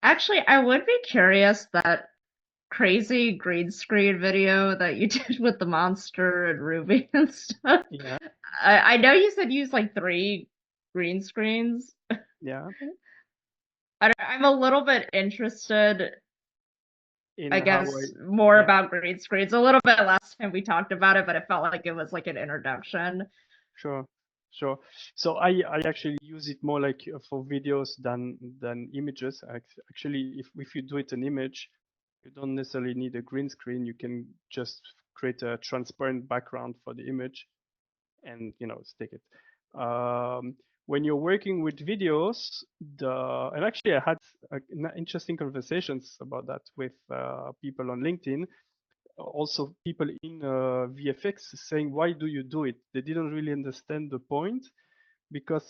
Actually, I would be curious that crazy green screen video that you did with the monster and Ruby and stuff. Yeah, I know you said use like 3 green screens. yeah. I'm a little bit interested, In I how guess, I, more yeah, about green screens. A little bit last time we talked about it, but it felt like it was like an introduction. sure, sure. So I actually use it more like for videos than images. Actually, if you do it an image, you don't necessarily need a green screen. You can just create a transparent background for the image and stick it. When you're working with videos, and actually I had interesting conversations about that with people on LinkedIn, also people in VFX saying, why do you do it? They didn't really understand the point because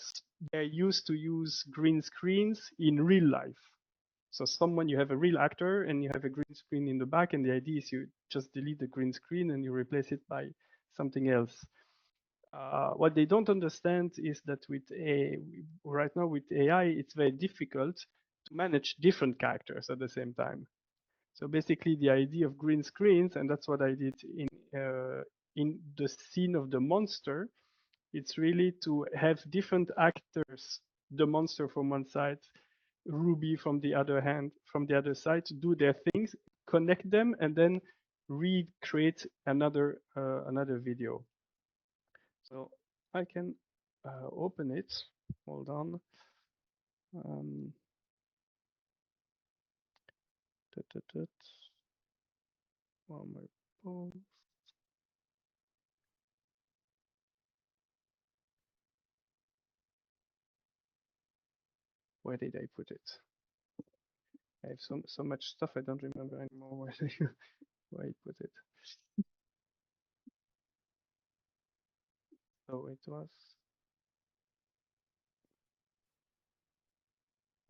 they're used to use green screens in real life. So you have a real actor and you have a green screen in the back, and the idea is you just delete the green screen and you replace it by something else. What they don't understand is that right now with AI, it's very difficult to manage different characters at the same time. So basically, the idea of green screens, and that's what I did in the scene of the monster. It's really to have different actors, the monster from one side, Ruby from the other side, to do their things, connect them, and then recreate another video. So I can open it. Hold on. Um, tut, tut, tut. One more post. Where did I put it? I have so much stuff I don't remember anymore where I put it. So it was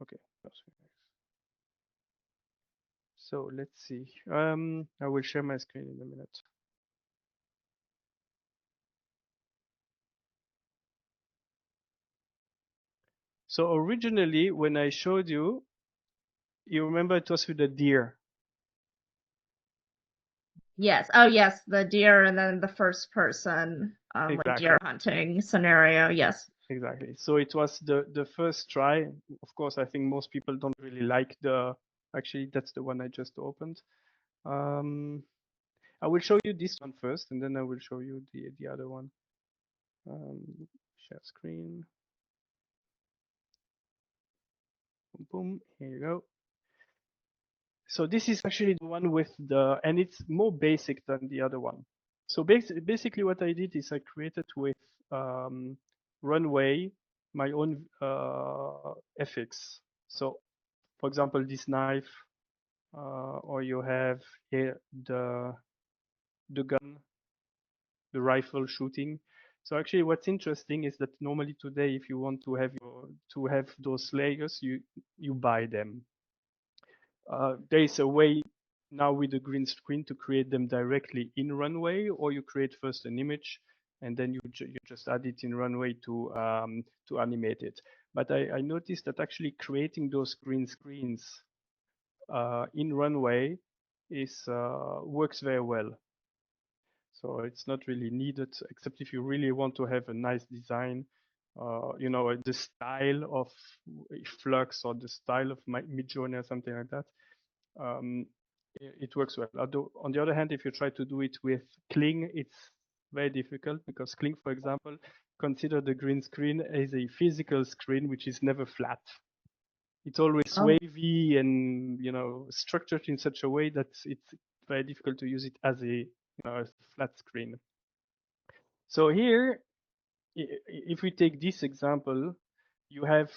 okay. So let's see. I will share my screen in a minute. So originally, when I showed you, you remember it was with the deer. Yes. Oh, yes, the deer and then the first person, like deer Exactly. hunting scenario. Yes. Exactly. So it was the first try. Of course, I think most people don't really like actually, that's the one I just opened. I will show you this one first, and then I will show you the other one. Share screen. Boom, boom. Here you go. So this is actually the one with and it's more basic than the other one. So basically what I did is I created with Runway my own FX. So for example, this knife, or you have here the gun, the rifle shooting. So actually what's interesting is that normally today, if you want to have those layers, you buy them. There is a way now with the green screen to create them directly in Runway, or you create first an image and then you just add it in Runway to animate it. But I noticed that actually creating those green screens in Runway works very well. So it's not really needed, except if you really want to have a nice design, the style of Flux or the style of Midjourney or something like that. It works well. Although, on the other hand, if you try to do it with Kling, it's very difficult because Kling, for example, consider the green screen as a physical screen which is never flat. It's always Oh. wavy and structured in such a way that it's very difficult to use it as a flat screen. So here, if we take this example, you have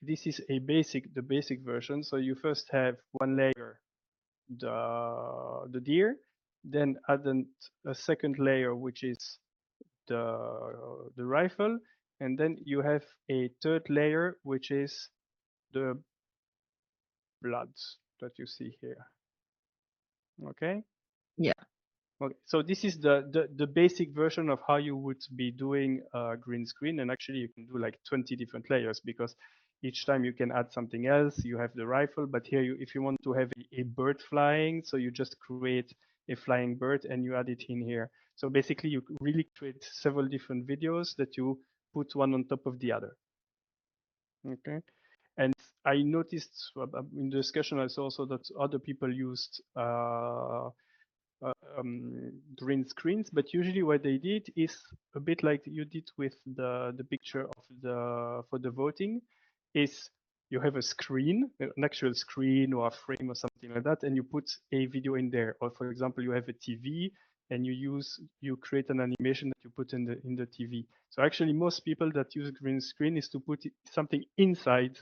this is the basic version. So you first have one layer, the deer, then add a second layer, which is the rifle, and then you have a third layer, which is the blood that you see here. Okay. Yeah. Okay, so this is the basic version of how you would be doing green screen, and actually you can do like 20 different layers because each time you can add something else. You have the rifle, but here if you want to have a bird flying, so you just create a flying bird and you add it in here. So basically you really create several different videos that you put one on top of the other. Okay. And I noticed in the discussion, I saw also that other people used green screens, but usually what they did is a bit like you did with the picture of for the voting, is you have a screen, an actual screen or a frame or something like that, and you put a video in there. Or for example, you have a TV and you create an animation that you put in the TV. So actually, most people that use green screen is to put something inside.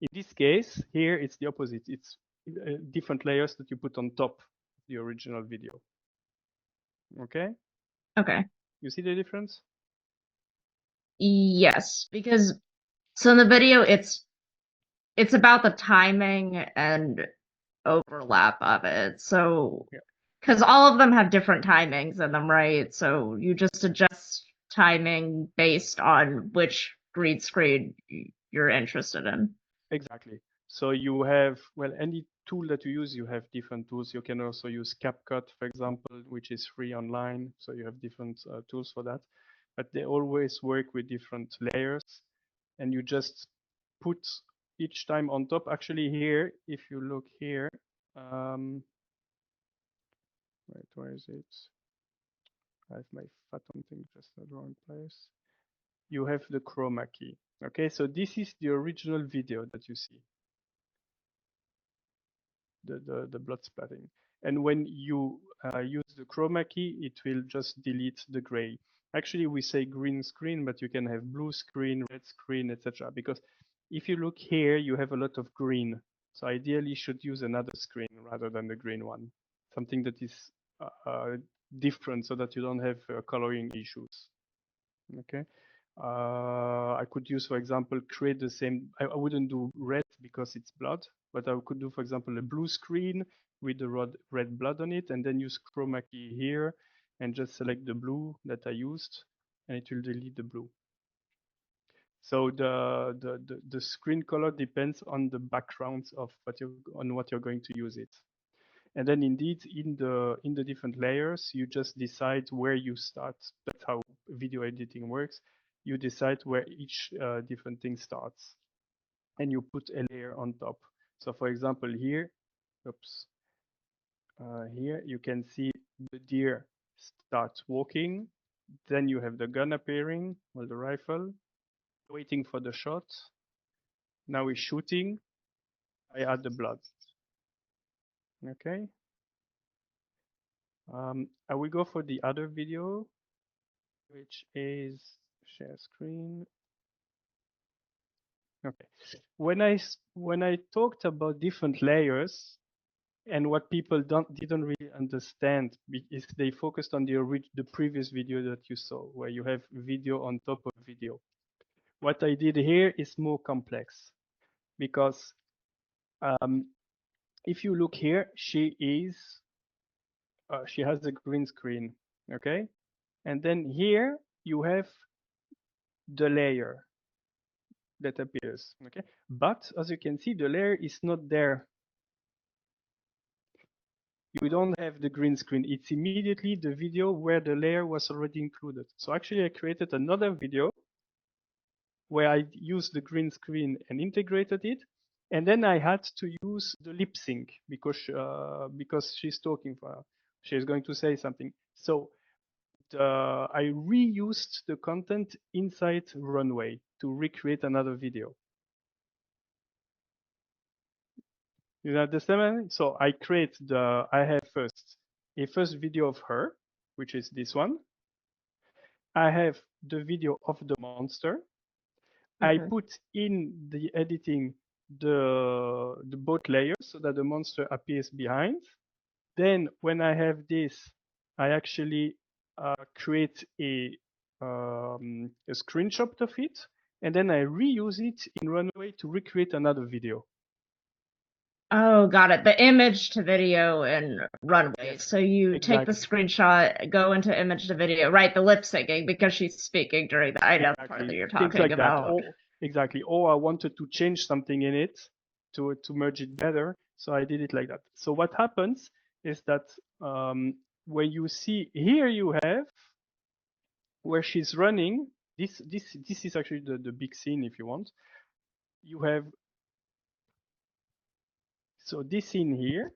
In this case, here it's the opposite. It's different layers that you put on top of the original video. Okay. Okay. You see the difference? Yes, because so in the video it's about the timing and overlap of it. So Yeah. because all of them have different timings in them, right? So you just adjust timing based on which green screen you're interested in. Exactly. So you have, well, any tool that you use, you have different tools. You can also use CapCut, for example, which is free online. So you have different tools for that. But they always work with different layers. And you just put each time on top. Actually here, if you look here, wait, where is it? I have my Fathom thing just in the wrong place. You have the chroma key. Okay, so this is the original video that you see. The blood splatting. And when you use the chroma key, it will just delete the gray. Actually, we say green screen, but you can have blue screen, red screen, etc. Because if you look here, you have a lot of green. So ideally, you should use another screen rather than the green one. Something that is different so that you don't have coloring issues. Okay. I could use, for example, create the same. I wouldn't do red because it's blood, but I could do, for example, a blue screen with the red blood on it, and then use chroma key here and just select the blue that I used, and it will delete the blue. So the screen color depends on the backgrounds of what you're going to use it. And then indeed in the different layers, you just decide where you start. That's how video editing works. You decide where each different thing starts, and you put a layer on top. So for example, here, oops, here you can see the deer starts walking. Then you have the gun appearing, or the rifle, waiting for the shot. Now he's shooting. I add the blood. Okay. I will go for the other video, which is share screen. Okay. When I talked about different layers, and what people didn't really understand is they focused on the previous video that you saw, where you have video on top of video. What I did here is more complex, because if you look here, she has a green screen, okay, and then here you have the layer that appears, okay, but as you can see, the layer is not there. You don't have the green screen. It's immediately the video where the layer was already included. So actually I created another video where I used the green screen and integrated it, and then I had to use the lip sync because she's talking, she's going to say something. So I reused the content inside Runway to recreate another video. You understand? So I have first a first video of her, which is this one. I have the video of the monster. I put in the editing the both layers so that the monster appears behind. Then when I have this, I actually create a screenshot of it, and then I reuse it in Runway to recreate another video. Oh, got it. The image to video in Runway. Yes, So you take the screenshot, go into image to video, right? The lip syncing because she's speaking during the item part that you're Things talking like that. about. exactly. Or I wanted to change something in it to merge it better. So I did it like that. So what happens is that when you see here, you have where she's running. This is actually the big scene if you want. You have, so this scene here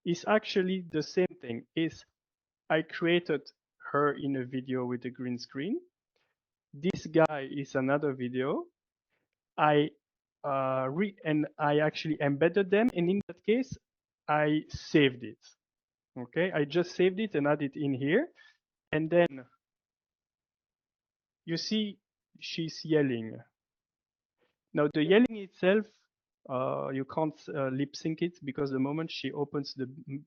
is actually the same thing. Is I created her in a video with a green screen. This guy is another video. I I actually embedded them, and in that case, I saved it. Okay, I just saved it and added it in here, and then you see she's yelling. Now the yelling itself, you can't lip sync it because the moment she opens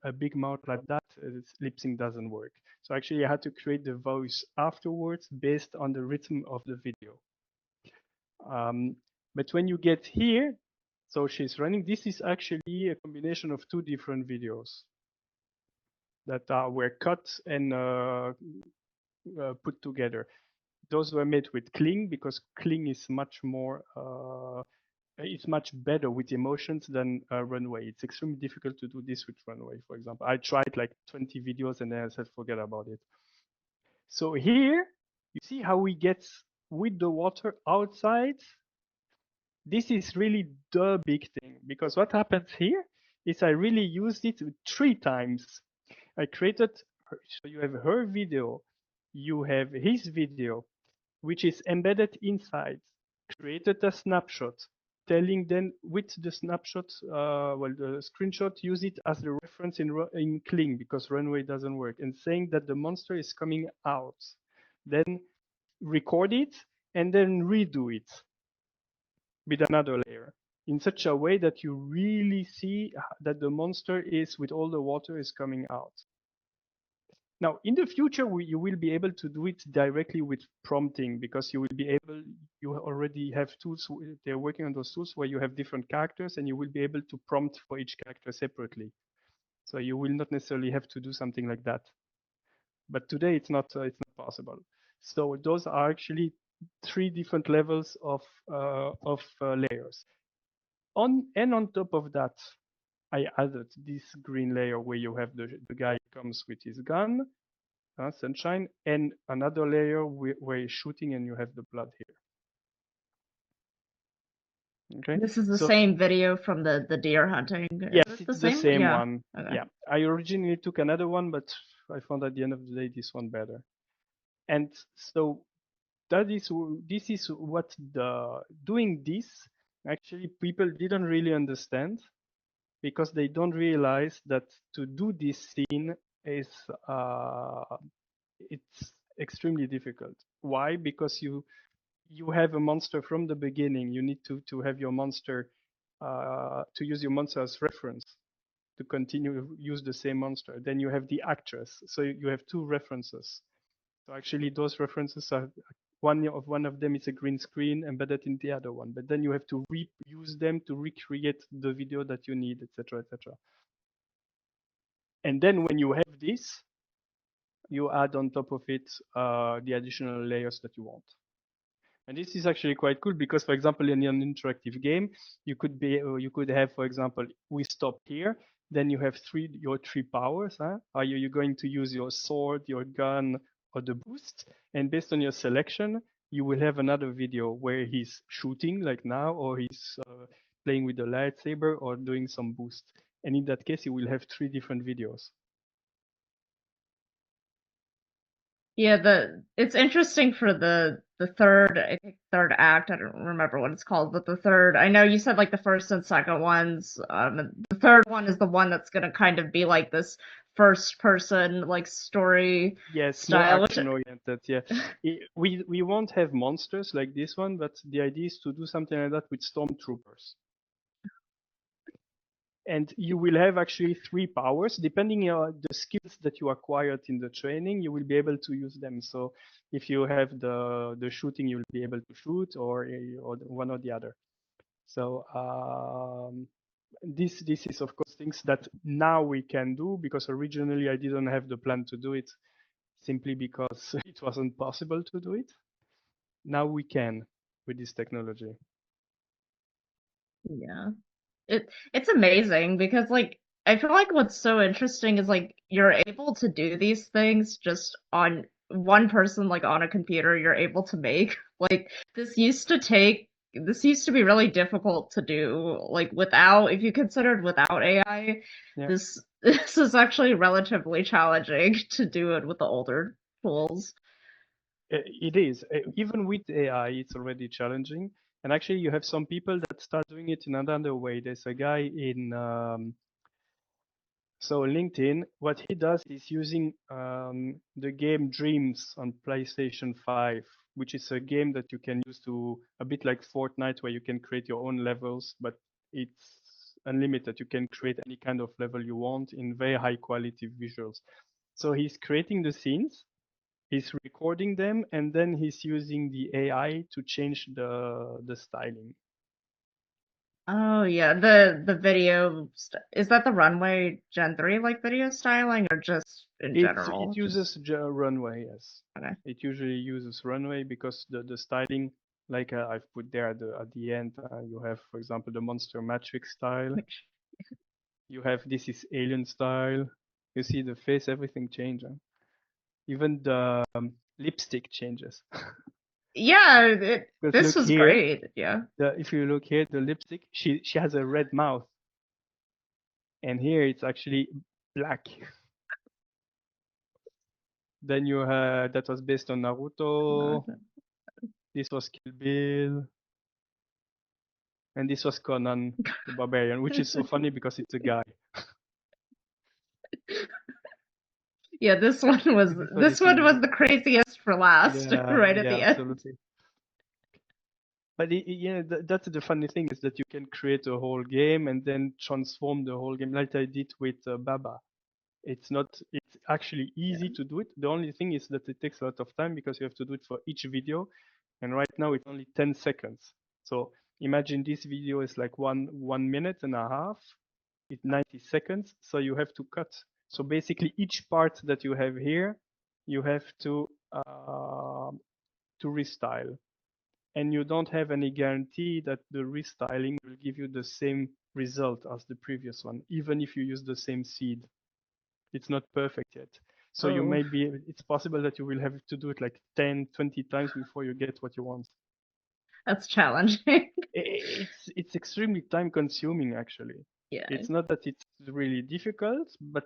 a big mouth like that, lip sync doesn't work. So actually, I had to create the voice afterwards based on the rhythm of the video. But when you get here, so she's running. This is actually a combination of two different videos that were cut and put together. Those were made with Kling because Kling is much more, it's much better with emotions than Runway. It's extremely difficult to do this with Runway, for example. I tried like 20 videos and then I said, forget about it. So here, you see how we get with the water outside. This is really the big thing because what happens here is I really used it 3 times. I created, so you have her video, you have his video, which is embedded inside, created a snapshot, telling them with the snapshot, well, the screenshot, use it as the reference in Kling because Runway doesn't work, and saying that the monster is coming out. Then record it and then redo it with another layer in such a way that you really see that the monster is with all the water is coming out. Now, in the future, you will be able to do it directly with prompting because you will be able, you already have tools, they're working on those tools where you have different characters and you will be able to prompt for each character separately. So you will not necessarily have to do something like that. But today it's not possible. So those are actually 3 different levels of layers. On top of that, I added this green layer where you have the guy comes with his gun, sunshine, and another layer where he's shooting and you have the blood here. Okay. This is the same video from the deer hunting. Yes, Is it it's the same yeah. one. Okay. Yeah, I originally took another one, but I found at the end of the day this one better. And so this is what doing this actually people didn't really understand because they don't realize that to do this scene is it's extremely difficult. Why? Because you have a monster from the beginning. You need to have your monster to use your monster as reference to continue use the same monster. Then you have the actress, so you have 2 references. So actually, those references are one of them is a green screen embedded in the other one, but then you have to reuse them to recreate the video that you need, etc., etc. And then when you have this, you add on top of it the additional layers that you want. And this is actually quite cool because, for example, in an interactive game, you could have, for example, we stop here. Then you have your three powers. Are you going to use your sword, your gun, or the boost? And based on your selection, you will have another video where he's shooting, like now, or he's playing with the lightsaber or doing some boost. And in that case, you will have 3 different videos. Yeah, it's interesting for the third, I think third act, I don't remember what it's called, but the third, I know you said like the first and second ones, the third one is the one that's gonna kind of be like this first person like story style. More action oriented. Yeah, we won't have monsters like this one, but the idea is to do something like that with Stormtroopers. And you will have actually 3 powers depending on the skills that you acquired in the training. You will be able to use them. So if you have the shooting, you'll be able to shoot, or one or the other. So this is of course things that now we can do, because originally I didn't have the plan to do it, simply because it wasn't possible to do it. Now we can with this technology. Yeah. It's amazing because like I feel like what's so interesting is like you're able to do these things just on one person like on a computer you're able to make. Like this used to be really difficult to do like without if you considered without AI Yeah. this is actually relatively challenging to do it with the older tools. It is. Even with AI, it's already challenging. And actually, you have some people that start doing it in another way. There's a guy in so LinkedIn. What he does is using the game Dreams on PlayStation 5, which is a game that you can use to a bit like Fortnite, where you can create your own levels, but it's unlimited. You can create any kind of level you want in very high quality visuals. So he's creating the scenes, he's recording them, and then he's using the AI to change the styling. Oh yeah, the is that the runway Gen 3 like video styling or just in It general? uses runway, yes. Okay. It usually uses runway because the styling, like I've put there at the end, you have, for example, the monster matrix style. You have this is alien style. You see the face, everything changes. Even the lipstick changes. Yeah, Because this look was here, great. Yeah. if you look here, the lipstick, she has a red mouth, and here it's actually black. Then you had that was based on Naruto. This was Kill Bill, and this was Conan the Barbarian, which is so funny because it's a guy. Yeah, It's a funny this one thing. was the craziest for last, Yeah, right at yeah, the end. absolutely. But yeah, that's the funny thing is that you can create a whole game and then transform the whole game, like I did with Baba. It's actually Yeah. easy to do it. The only thing is that it takes a lot of time because you have to do it for each video. And right now it's only 10 seconds. So imagine this video is like 1 minute and a half. It's 90 seconds. So you have to cut. So basically each part that you have here, you have to restyle. And you don't have any guarantee that the restyling will give you the same result as the previous one, even if you use the same seed. It's not perfect yet. So you Oh, may be, it's possible that you will have to do it like 10, 20 times before you get what you want. that's challenging. It's extremely time consuming actually. Yeah. It's not that it's really difficult, but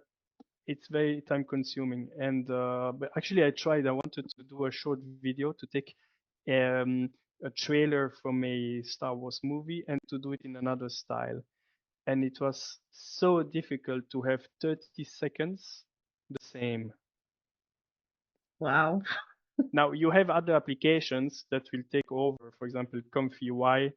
it's very time consuming. And but actually I tried, I wanted to do a short video to take um, a trailer from a Star Wars movie and to do it in another style. And it was so difficult to have 30 seconds the same. Wow. Now you have other applications that will take over. For example, ComfyUI.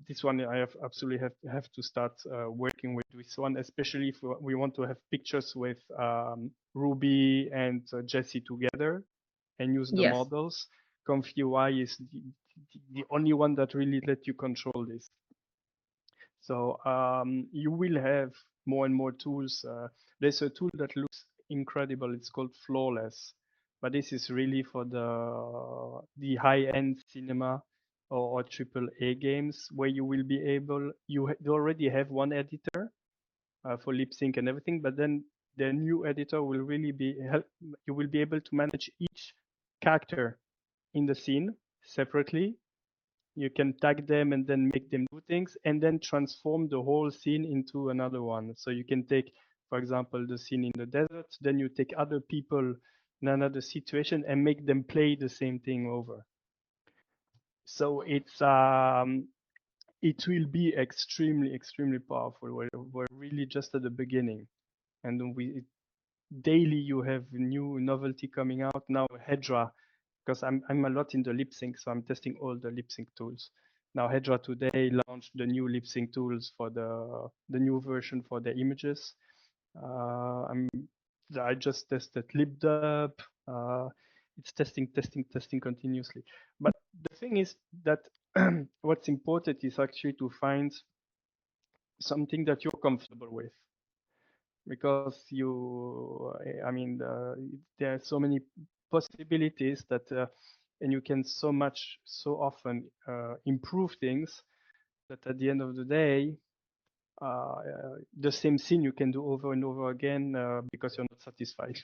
This one I have absolutely have to start working with this one, especially if we want to have pictures with Ruby and Jessie together and use the Yes. models. ComfyUI is the only one that really let you control this. So you will have more and more tools. There's a tool that looks incredible. It's called Flawless, but this is really for the high-end cinema or triple A games where you will be able. You already have one editor for lip sync and everything, but then the new editor will really be help. You will be able to manage each character in the scene separately. You can tag them and then make them do things and then transform the whole scene into another one. So you can take, for example, the scene in the desert, then you take other people in another situation and make them play the same thing over. So it will be extremely powerful. We're really just at the beginning, and we daily you have new novelty coming out now. Hedra, because I'm a lot in the lip sync, so I'm testing all the lip sync tools. Now Hedra today launched the new lip sync tools for the new version for the images. I'm I just tested LipDub. Uh, it's testing continuously. But the thing is that what's important is actually to find something that you're comfortable with because I mean there are so many possibilities that and you can so often improve things that at the end of the day, the same scene you can do over and over again because you're not satisfied.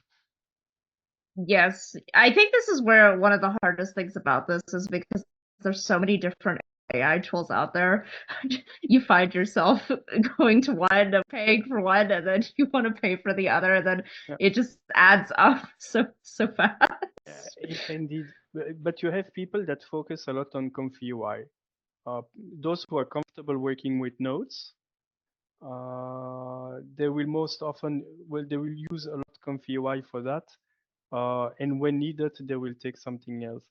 Yes, I think this is where one of the hardest things about this is because there's so many different AI tools out there. You find yourself going to one, paying for one, and then you want to pay for the other, and then Yeah. it just adds up so fast. Indeed, but you have people that focus a lot on ComfyUI. Those who are comfortable working with nodes, they will most often, well, they will use a lot ComfyUI for that. And when needed, they will take something else.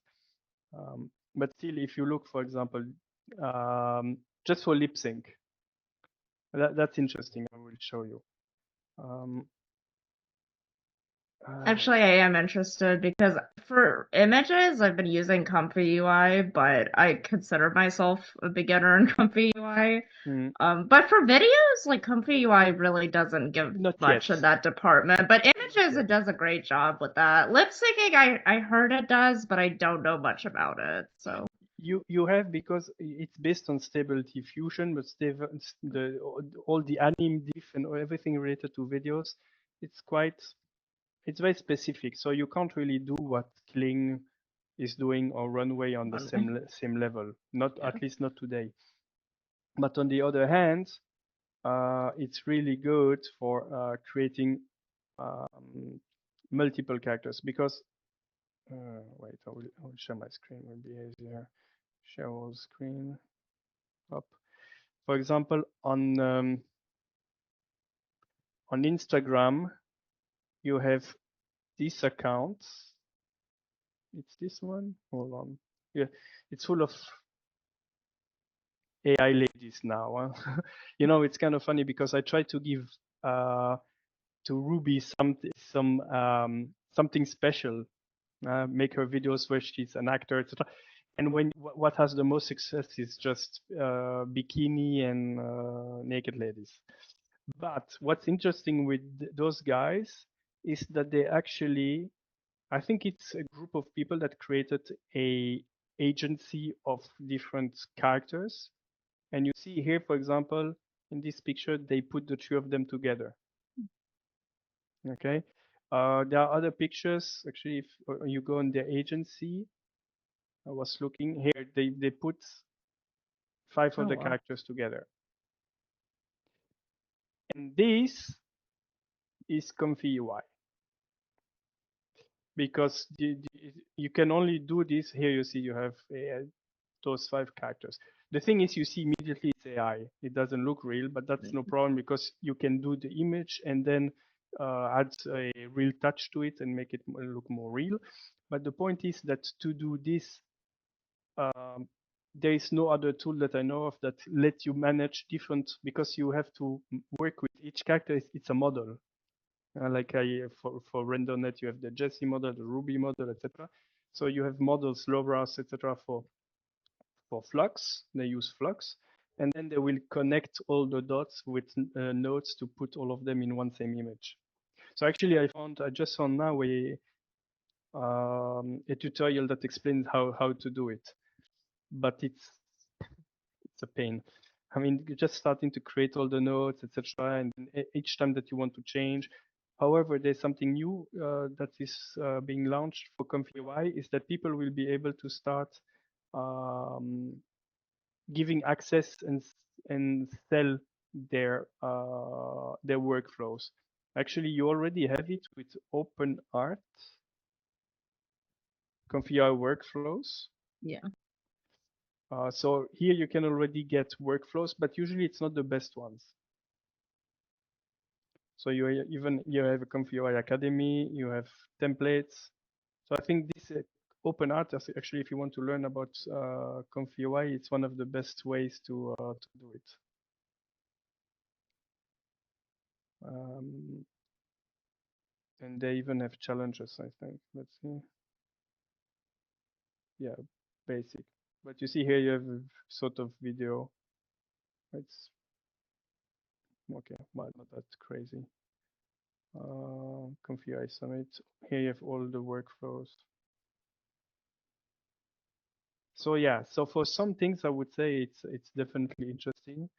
But still, if you look, for example, just for lipsync, that's interesting. I will show you. Actually, I am interested because for images, I've been using ComfyUI, but I consider myself a beginner in ComfyUI. But for videos, like ComfyUI really doesn't give Not much yet. in that department. But images, yet. it does a great job with that. Lip syncing, I heard it does, but I don't know much about it. So You have, because it's based on Stable Diffusion, but all the anim diff and everything related to videos, it's very specific. So you can't really do what Kling is doing or Runway on the same level. Not at least not today. But on the other hand, it's really good for creating multiple characters because wait, I will share my screen. Will be easier. Share whole screen. Up. For example, on Instagram, you have this account. It's this one. Hold on. Yeah, it's full of AI ladies now. You know, it's kind of funny because I try to give to Ruby something special. Make her videos where she's an actor, etc. And what has the most success is just bikini and naked ladies. But what's interesting with those guys is that they actually, I think it's a group of people that created a agency of different characters. And you see here, for example, in this picture, they put the three of them together. Okay. There are other pictures. Actually, if you go on their agency, I was looking here, they put 5 of the characters together. And this is ComfyUI. Because you can only do this. Here you see you have those 5 characters. The thing is, you see immediately it's AI. It doesn't look real, but that's no problem because you can do the image and then add a real touch to it and make it look more real. But the point is that to do this, there is no other tool that I know of that lets you manage different, because you have to work with each character. It's a model. Like for Rendernet, you have the Jessie model, the Ruby model, etc. So you have models, LoRa's, etc. For Flux. They use Flux, and then they will connect all the dots with nodes to put all of them in one same image. So actually, I just found now a tutorial that explains how to do it, but it's a pain. I mean, you're just starting to create all the nodes, etc. And each time that you want to change. However, there's something new that is being launched for ComfyUI, is that people will be able to start giving access and sell their workflows. Actually, you already have it with Openart ComfyUI workflows. yeah. So here you can already get workflows, but usually it's not the best ones. So you have a ComfyUI Academy, you have templates. So I think this Openart, actually, if you want to learn about ComfyUI, it's one of the best ways to do it. And they even have challenges, I think. Let's see. Yeah, basic. But you see here you have a sort of video. It's okay, well, not that crazy. ComfyUI Summit. Here you have all the workflows. So yeah, so for some things I would say it's definitely interesting.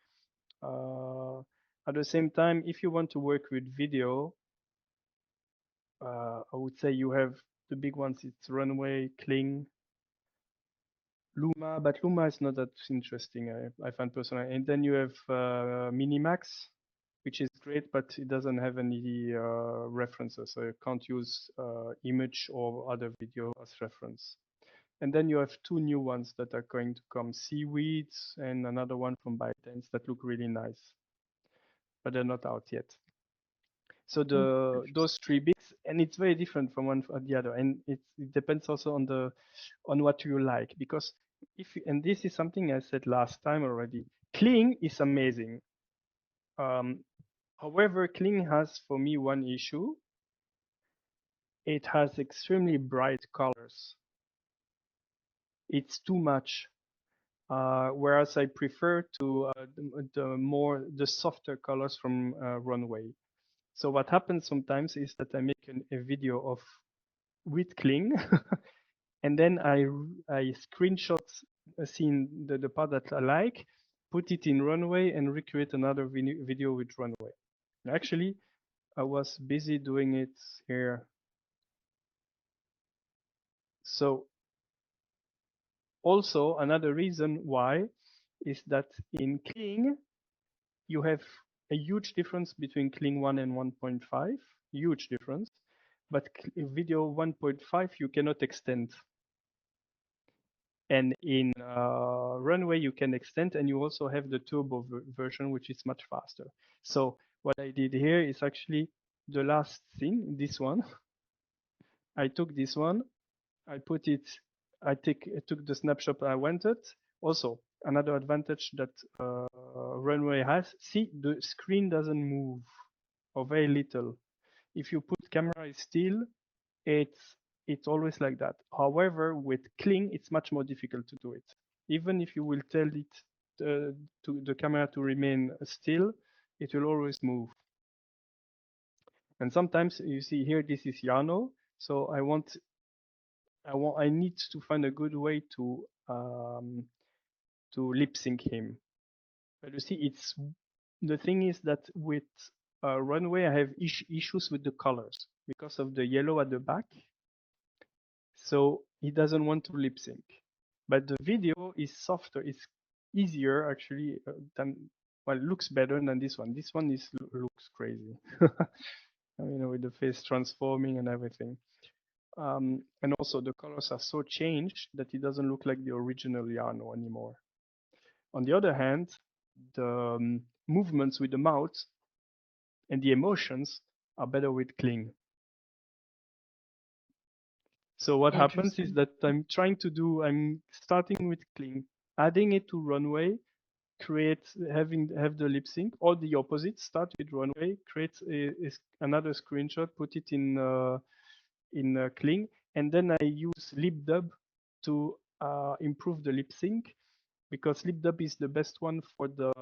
At the same time, if you want to work with video, I would say you have the big ones. It's Runway, Kling, Luma, but Luma is not that interesting. I find personally. And then you have Minimax, which is great, but it doesn't have any references, so you can't use image or other video as reference. And then you have two new ones that are going to come, Seaweeds and another one from ByteDance that look really nice, but they're not out yet. So those three bits, and it's very different from one or the other, and it depends also on what you like, because and this is something I said last time already. Kling is amazing. However, Kling has for me one issue. It has extremely bright colors. It's too much. Whereas I prefer to the softer colors from Runway. So what happens sometimes is that I make a video of with Kling, and then I screenshot a scene, the part that I like, put it in Runway, and recreate another video with Runway. Actually, I was busy doing it here. So also another reason why is that in Kling you have a huge difference between Kling 1 and 1.5, huge difference. But video 1.5 you cannot extend. And in Runway you can extend, and you also have the turbo version, which is much faster. So what I did here is actually the last thing, this one. I took this one, I put it, I took the snapshot I wanted. Also, another advantage that Runway has, see, the screen doesn't move, or very little. If you put camera still, it's always like that. However, with Kling, it's much more difficult to do it. Even if you will tell it to the camera to remain still, it will always move. And sometimes you see here, this is Yarno. So I need to find a good way to lip sync him. But you see, it's the thing is that with Runway, I have issues with the colors because of the yellow at the back. So he doesn't want to lip sync. But the video is softer, it's easier actually than, well, it looks better than this one. This one looks crazy. With the face transforming and everything. And also the colors are so changed that it doesn't look like the original Yarno anymore. On the other hand, the movements with the mouth and the emotions are better with Kling. So what happens is that I'm starting with Kling, adding it to Runway, have the lip sync, or the opposite, start with Runway, create another screenshot, put it in Kling, and then I use LipDub to improve the lip sync, because LipDub is the best one for the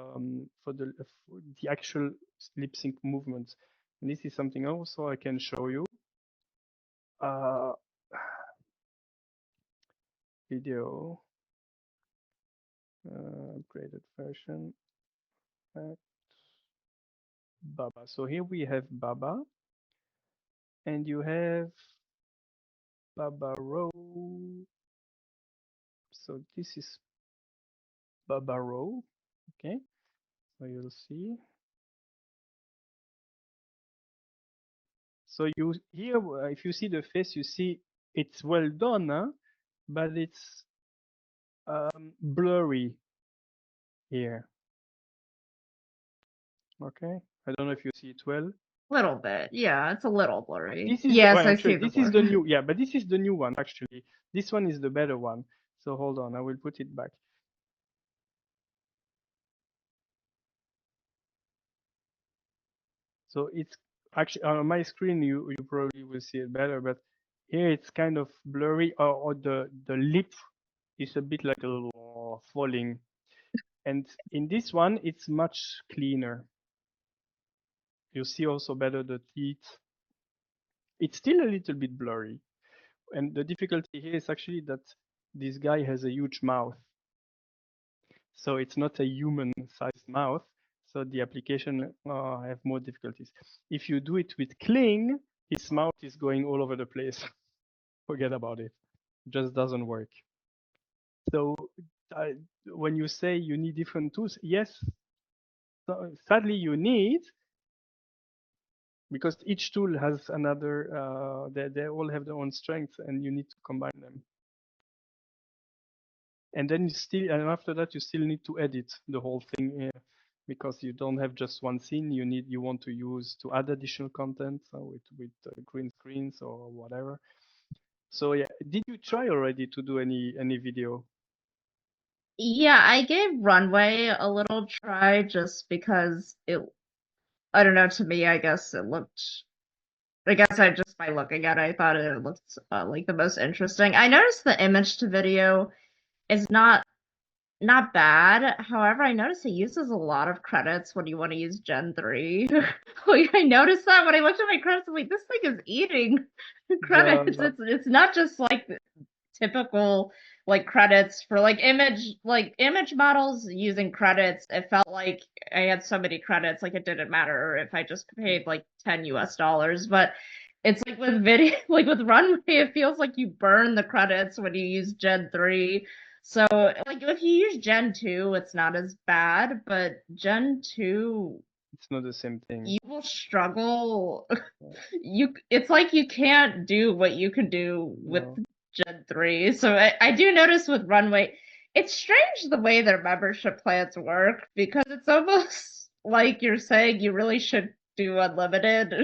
actual lip sync movements. And this is something also I can show you. Video upgraded version. Baba. So here we have Baba, and you have Baba Row. So this is Baba Row. Okay, so you'll see. So you here, if you see the face, you see it's well done, huh? But it's blurry here. Okay, I don't know if you see it well. Little bit, yeah, it's a little blurry. This is yes, I see this is the new, yeah, but this is the new one actually. This one is the better one. So hold on, I will put it back. So it's actually on my screen, you probably will see it better, but here it's kind of blurry, or the lip is a bit like a little falling. And in this one, it's much cleaner. You see also better the teeth. It's still a little bit blurry. And the difficulty here is actually that this guy has a huge mouth. So it's not a human-sized mouth. So the application have more difficulties. If you do it with Kling, his mouth is going all over the place. Forget about it. It just doesn't work. So when you say you need different tools, yes, sadly you need, because each tool has another, they all have their own strengths and you need to combine them. And then and after that, you still need to edit the whole thing because you don't have just one scene. You want to use to add additional content with green screens or whatever. So yeah, did you try already to do any video? Yeah, I gave Runway a little try just because I don't know, to me, I guess I just by looking at it, I thought it looked like the most interesting. I noticed the image to video is not bad. However, I noticed it uses a lot of credits when you want to use Gen 3. Like, I noticed that when I looked at my credits, I'm like, this thing is eating credits. It's not just like typical like credits for like image models using credits. It felt like I had so many credits, like it didn't matter if I just paid like $10. But it's like with video, like with Runway, it feels like you burn the credits when you use Gen 3. So like if you use Gen 2, it's not as bad, but Gen 2, it's not the same thing. you will struggle. It's like you can't do what you can do with Gen 3. So I do notice with Runway, it's strange the way their membership plans work because it's almost like you're saying you really should do unlimited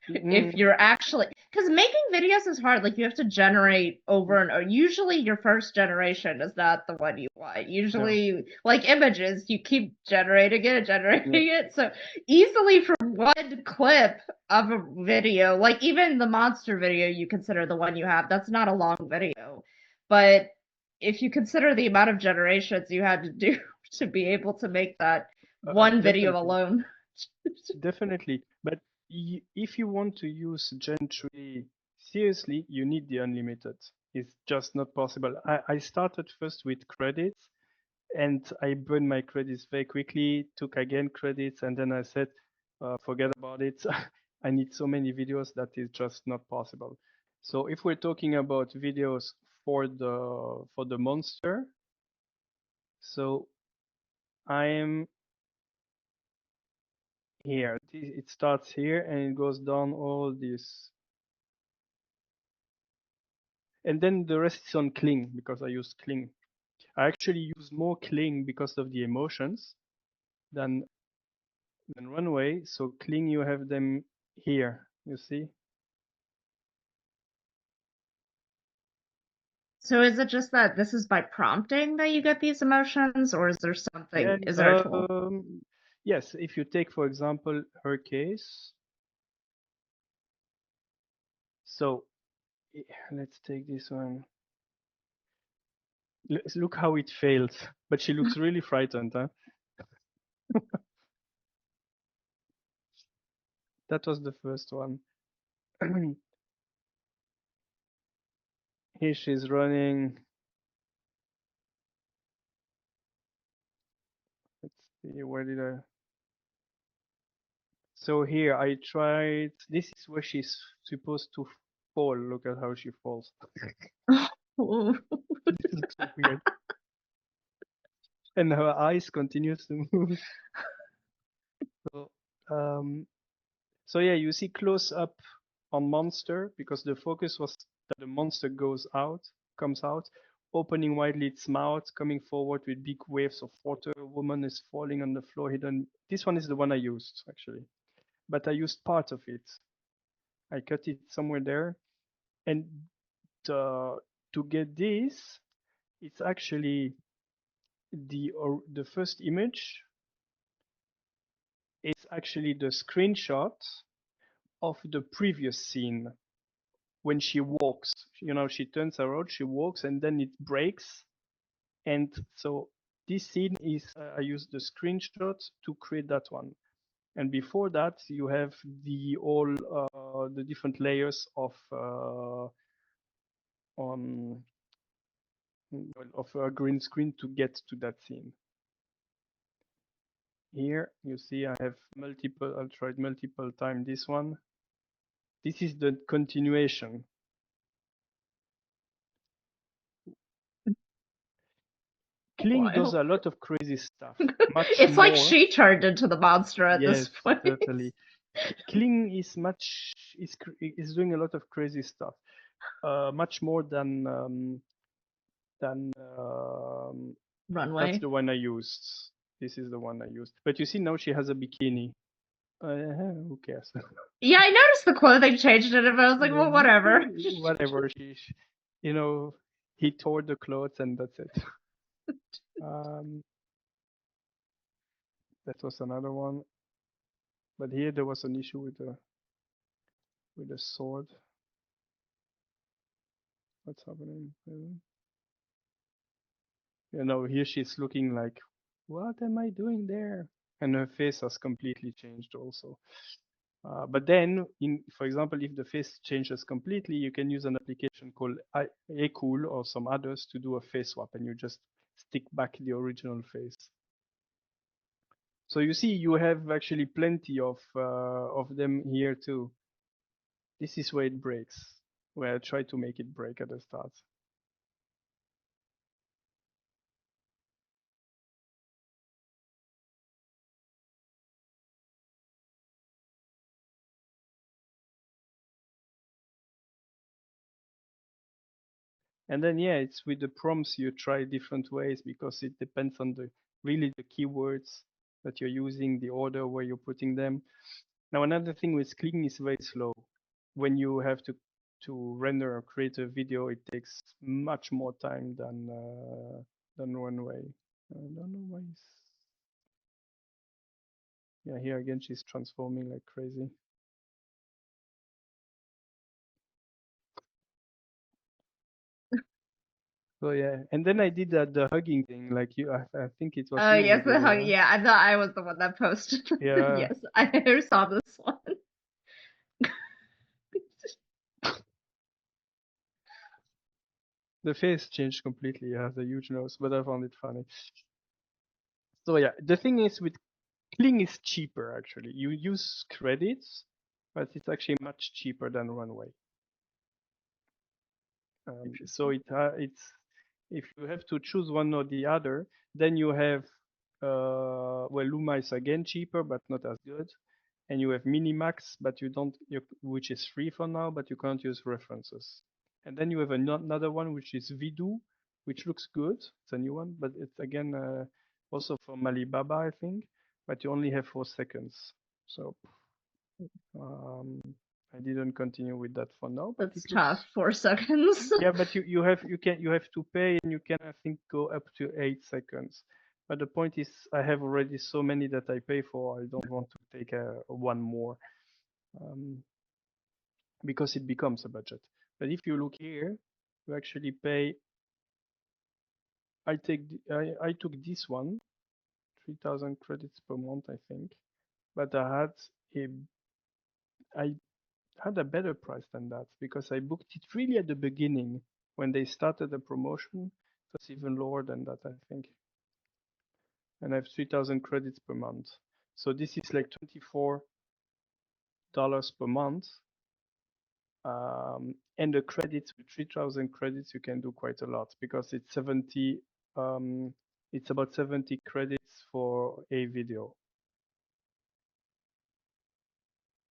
if you're actually, because making videos is hard. Like you have to generate over and over. Usually your first generation is not the one you want. Usually like images, you keep generating it. So easily from one clip of a video, like even the monster video you consider the one you have, that's not a long video. But if you consider the amount of generations you had to do to be able to make that one video alone. Definitely. But if you want to use Gen 3 seriously, you need the unlimited. It's just not possible. I started first with credits and I burned my credits very quickly, took again credits, and then I said, forget about it. I need so many videos that is just not possible. So if we're talking about videos for the monster, so I am here. It starts here and it goes down all this. And then the rest is on Kling because I used Kling. I actually use more Kling because of the emotions than Runway. So Kling, you have them here, you see? So is it just that this is by prompting that you get these emotions, or is there something, is there a tool? Yes, if you take, for example, her case. So let's take this one. Look how it fails, but she looks really frightened, huh? That was the first one. Here she's running. Let's see, where did I? So here I tried, this is where she's supposed to fall. Look at how she falls. This looks so weird. And her eyes continues to move. So yeah, you see close up on monster because the focus was that the monster comes out, opening widely its mouth, coming forward with big waves of water. A woman is falling on the floor hidden. This one is the one I used actually, but I used part of it. I cut it somewhere there, and to get this, it's actually the first image. It's actually the screenshot of the previous scene when she walks. You know, she turns around, she walks, and then it breaks. And so this scene is I used the screenshot to create that one. And before that, you have the different layers of on of a green screen to get to that scene. Here you see I have multiple, I'll try it multiple times this one. This is the continuation. Kling does a lot of crazy stuff. Much it's more. like she turned into the monster at this point. Totally. Kling is doing a lot of crazy stuff. Much more than Runway. that's the one I used. This is the one I used. But you see now she has a bikini. Who cares? Yeah, I noticed the clothing changed in it, but I was like, well, whatever. Whatever. You know, he tore the clothes and that's it. That was another one. But here there was an issue with the sword. What's happening? You know, here she's looking like, what am I doing there? And her face has completely changed also. But then, for example, if the face changes completely, you can use an application called Acool or some others to do a face swap, and you just stick back the original face. So you see, you have actually plenty of them here too. This is where it breaks, where I try to make it break at the start. And then, yeah, it's with the prompts you try different ways because it depends on the keywords that you're using, the order where you're putting them. Now, another thing with Kling is very slow. When you have to render or create a video, it takes much more time than Runway. I don't know why. Yeah, here again, she's transforming like crazy. So yeah, and then I did the hugging thing, like you. I think it was. Oh you yes, the hug. yeah? Yeah, I thought I was the one that posted. Yeah. Yes, I saw this one. The face changed completely. It has a huge nose, but I found it funny. So yeah, the thing is with Kling is cheaper actually. You use credits, but it's actually much cheaper than Runway. So it's if you have to choose one or the other, then you have well, Luma is again cheaper but not as good, and you have Minimax, but which is free for now, but you can't use references. And then you have another one which is Vidu, which looks good. It's a new one, but it's again also from Alibaba, I think, but you only have 4 seconds. So I didn't continue with that for now. But That's tough. 4 seconds. Yeah, but you have to pay, and you can, I think, go up to 8 seconds. But the point is, I have already so many that I pay for. I don't want to take one more, because it becomes a budget. But if you look here, you actually pay. I took this one, 3,000 credits per month, I think. But I had a better price than that because I booked it really at the beginning when they started the promotion. It was even lower than that, I think. And I have 3,000 credits per month. So this is like $24 per month. And the credits, with 3,000 credits, you can do quite a lot because it's it's about 70 credits for a video.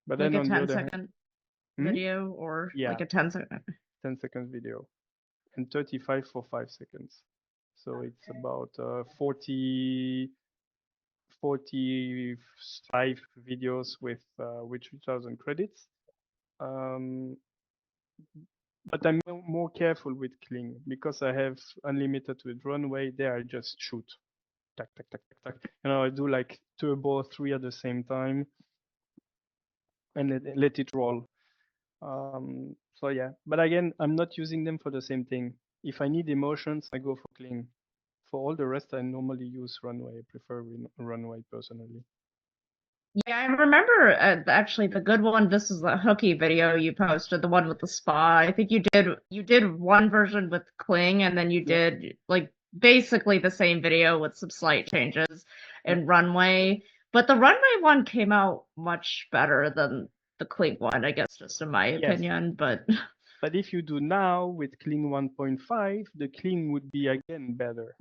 But like then a on the 10 other second hand, video or like a 10-second. 10-second video and 35 for 5 seconds. So it's about 45 videos with 3,000 credits. But I'm more careful with Kling because I have unlimited with Runway. There I just shoot, tack, tack, tack, tack, tack. I do like turbo 3 at the same time and let it roll. So yeah, but again, I'm not using them for the same thing. If I need emotions, I go for Kling. For all the rest, I normally use Runway. I prefer Runway personally. Yeah, I remember actually the good one. This is the hooky video you posted, the one with the spa. I think you did one version with Kling, and then you Yeah, did like basically the same video with some slight changes yeah. in Runway. But the Runway one came out much better than the Kling one, I guess, just in my Yes. opinion. But But if you do now with Kling 1.5, the Kling would be again better.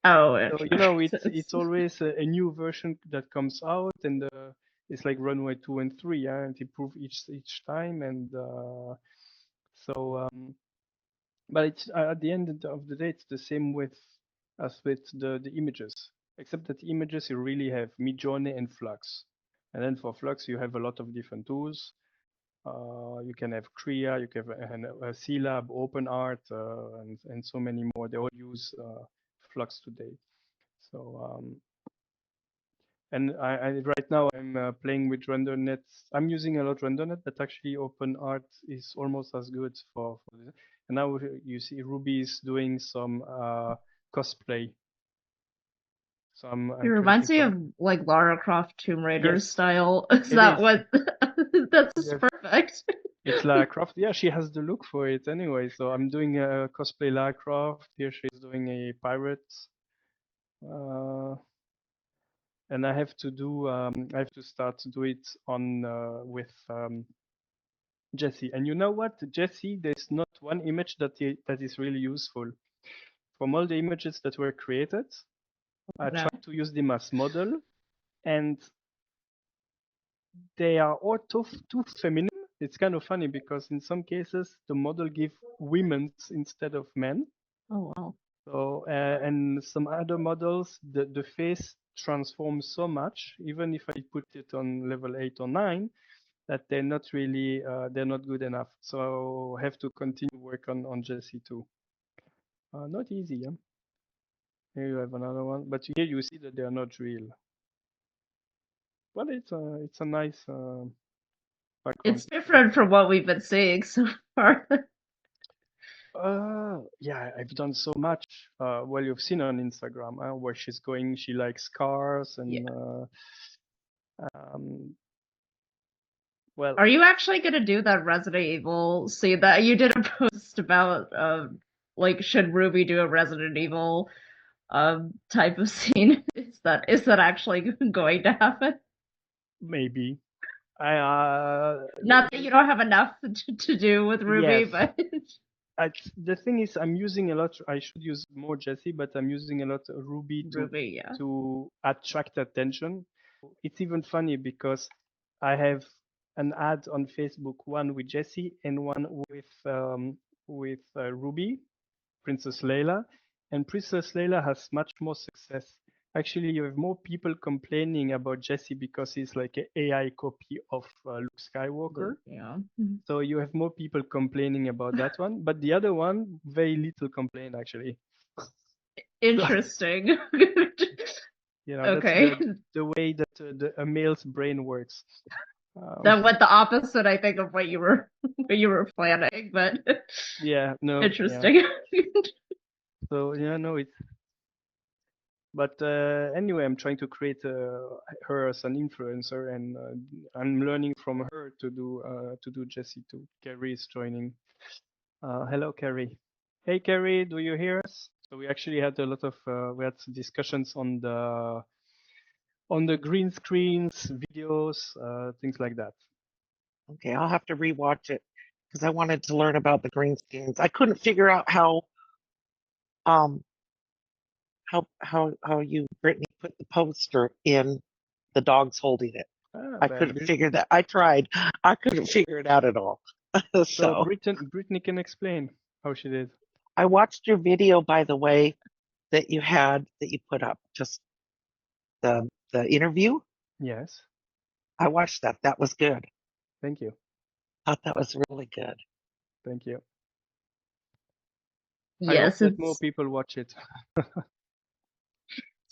oh, So it's always a new version that comes out, and it's like Runway 2 and 3, and it improve each time, and so but it's at the end of the day, it's the same with as with the images, except that the images you really have Midjourney and Flux, and then for Flux you have a lot of different tools. You can have Krea, you can have a Seelab, Openart, and so many more. They all use Flux today. So and right now I'm playing with Rendernet. I'm using a lot Rendernet, but actually OpenArt is almost as good for this. And now you see Ruby is doing some cosplay. So it I'm creating reminds me some. of like Lara Croft Tomb Raider Yes, style. Is it that is. what? That's Yes. perfect. It's Lara Croft. Yeah, she has the look for it anyway. So I'm doing a cosplay Lara Croft. Here she's doing a pirate. Uh, and I have to do. I have to start to do it on with Jesse. And you know what, Jesse? There's not one image that is really useful. From all the images that were created, I No. tried to use them as model, and they are all too feminine. It's kind of funny because in some cases the model give women's instead of men. Oh wow. So and some other models, the face transforms so much, even if I put it on level 8 or 9, that they're not really they're not good enough. So I have to continue work on Jesse too. Not easy, yeah. Here you have another one, but here you see that they are not real. But it's a nice background. It's different from what we've been seeing so far. Yeah, I've done so much. Well, you've seen on Instagram where she's going. She likes cars Yeah. and um, well, Are you actually gonna do that Resident Evil? See that you did a post about like should Ruby do a Resident Evil type of scene? Is that actually going to happen? maybe. I Not that you don't have enough to do with Ruby, yes. but The thing is, I'm using a lot. I should use more Jesse, but I'm using a lot of Ruby Ruby, yeah. to attract attention. It's even funny because I have an ad on Facebook, one with Jesse and one with Ruby, Princess Leila, and Princess Leila has much more success. Actually, you have more people complaining about Jesse because he's like an AI copy of Luke Skywalker. Yeah. So you have more people complaining about that one, but the other one, very little complaint actually. So, Interesting. that's Okay. the way that a male's brain works. That went the opposite, I think, of what you were planning, but Yeah, no, yeah. interesting. So yeah, no, it's. But anyway, I'm trying to create her as an influencer, and I'm learning from her to do Jesse too. Carrie is joining. Hello, Carrie. Hey, Carrie, do you hear us? So we actually had a lot of we had discussions on the green screens, videos, things like that. Okay, I'll have to rewatch it because I wanted to learn about the green screens. I couldn't figure out how um how you Brittany put the poster in the dog's holding it. I couldn't figure that. I tried. I couldn't figure it out at all. So So Britny can explain how she did. I watched your video, by the way, that you put up, just the interview. Yes, I watched that. That was good. thank you, Thought that was really good. thank you. I hope Yes, that more it's people watch it.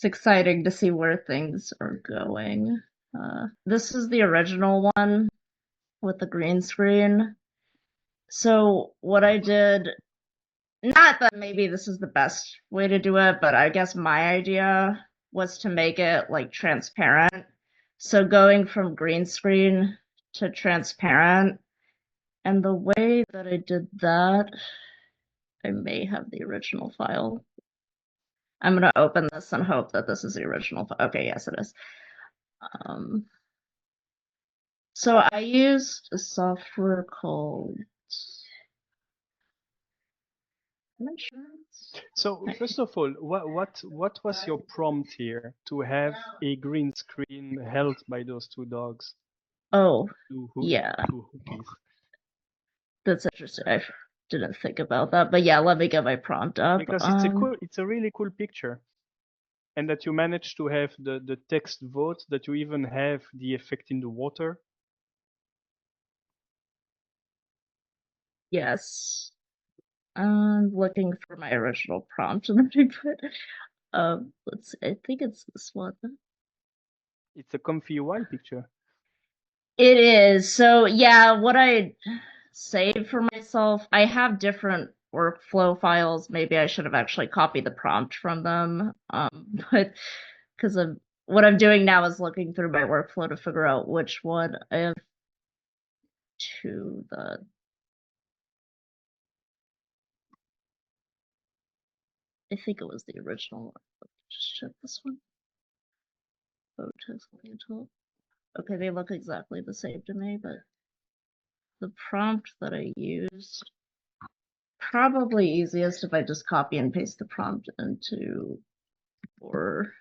exciting to see where things are going. This is the original one with the green screen. So what I did, not that maybe this is the best way to do it, but I guess my idea was to make it like transparent. So going from green screen to transparent, and the way that I did that, I may have the original file. I'm gonna open this and hope that this is the original file. Okay, yes, it is. So I used a software called. So first of all, what was your prompt here to have a green screen held by those two dogs? Oh, Two yeah. Two hookies. That's interesting. I didn't think about that, but yeah, let me get my prompt up. Because it's a really cool picture, and that you managed to have the text vote, that you even have the effect in the water. Yes. I'm looking for my original prompt and then I put let's see, I think it's this one. It's a ComfyUI picture. It is. So yeah, what I saved for myself, I have different workflow files. Maybe I should have actually copied the prompt from them. But because of what I'm doing now is looking through my workflow to figure out which one I have to the I think it was the original one. Let's just check this one. Photos. Okay, they look exactly the same to me, but the prompt that I used, probably easiest if I just copy and paste the prompt into, or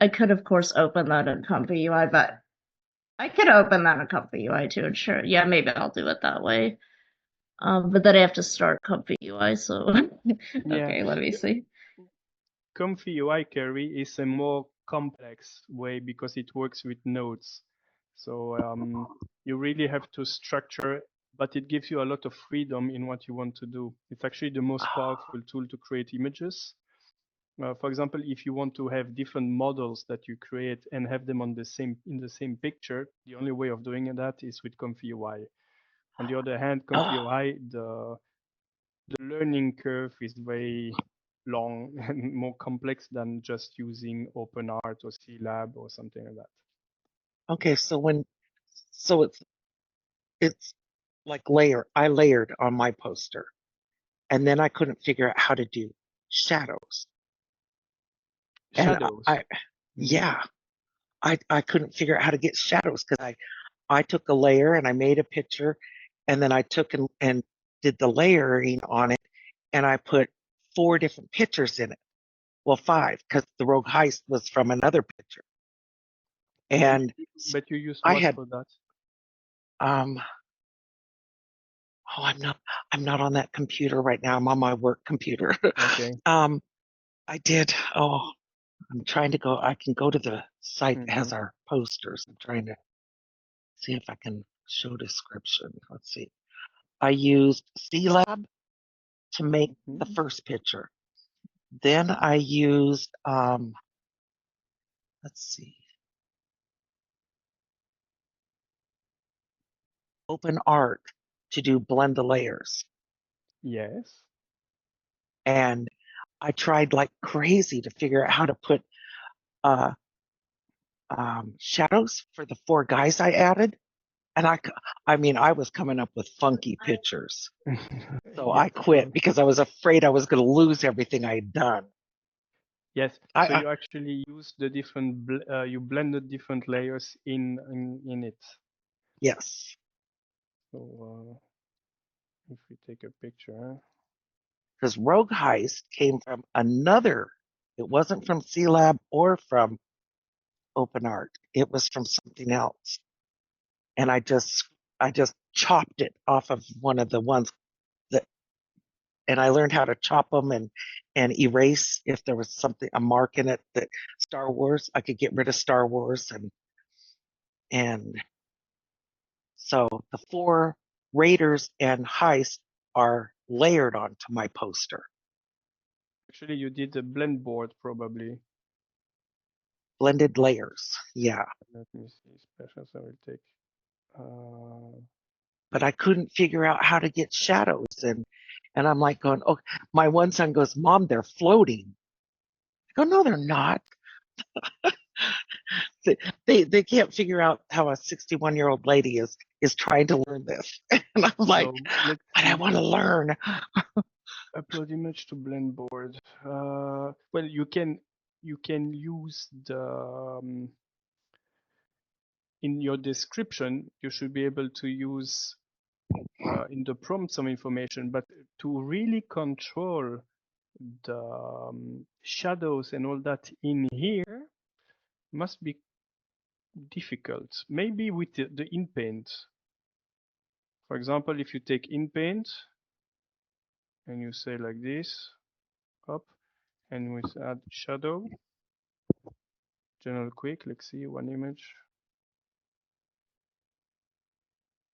I could of course open that in ComfyUI, but I could open that in ComfyUI too, and sure, yeah, maybe I'll do it that way. But then I have to start ComfyUI, so okay, let me see. ComfyUI Carry is a more complex way because it works with nodes. So you really have to structure, but it gives you a lot of freedom in what you want to do. It's actually the most powerful tool to create images. For example, if you want to have different models that you create and have them in the same picture, the only way of doing that is with ComfyUI. On the other hand, ComfyUI, the learning curve is very long and more complex than just using Openart or Seelab or something like that. Okay, so it's like I layered on my poster, and then I couldn't figure out how to do shadows. Shadows. And yeah, I couldn't figure out how to get shadows because I took a layer and I made a picture, and then I took and did the layering on it, and I put 4 different pictures in it. Well, 5, because the Rogue Heist was from another picture. And but you used I what had for that? Oh, I'm not on that computer right now. I'm on my work computer. Okay. I did. Oh, I'm trying to go. I can go to the site that has our posters. I'm trying to see if I can show description. Let's see. I used Seelab to make the first picture. Then I used let's see, Openart to do blend the layers. Yes. And I tried like crazy to figure out how to put shadows for the 4 guys I added. And I mean, I was coming up with funky pictures. So I quit because I was afraid I was going to lose everything I had done. Yes. So you actually used the different, you blended different layers in it. Yes. So if we take a picture. Because Rogue Heist came from another, it wasn't from Seelab or from Openart. It was from something else. And I just chopped it off of one of the ones that, and I learned how to chop them and erase if there was something, a mark in it that Star Wars, I could get rid of Star Wars and so the 4 Raiders and Heist are layered onto my poster. Actually, you did a blend board probably. Blended layers, yeah. Let me see, special, so I will take. But I couldn't figure out how to get shadows, and I'm like going, oh, my one son goes, Mom, they're floating. I go, no, they're not. They can't figure out how a 61-year-old lady is trying to learn this. And I'm like, So let's but I see. want to learn. Upload image to blend board. Well, you can use the in your description. You should be able to use in the prompt some information, but to really control the shadows and all that in here must be difficult. Maybe with the Inpaint. For example, if you take Inpaint and you say like this, up, and we add shadow, general quick, let's see one image.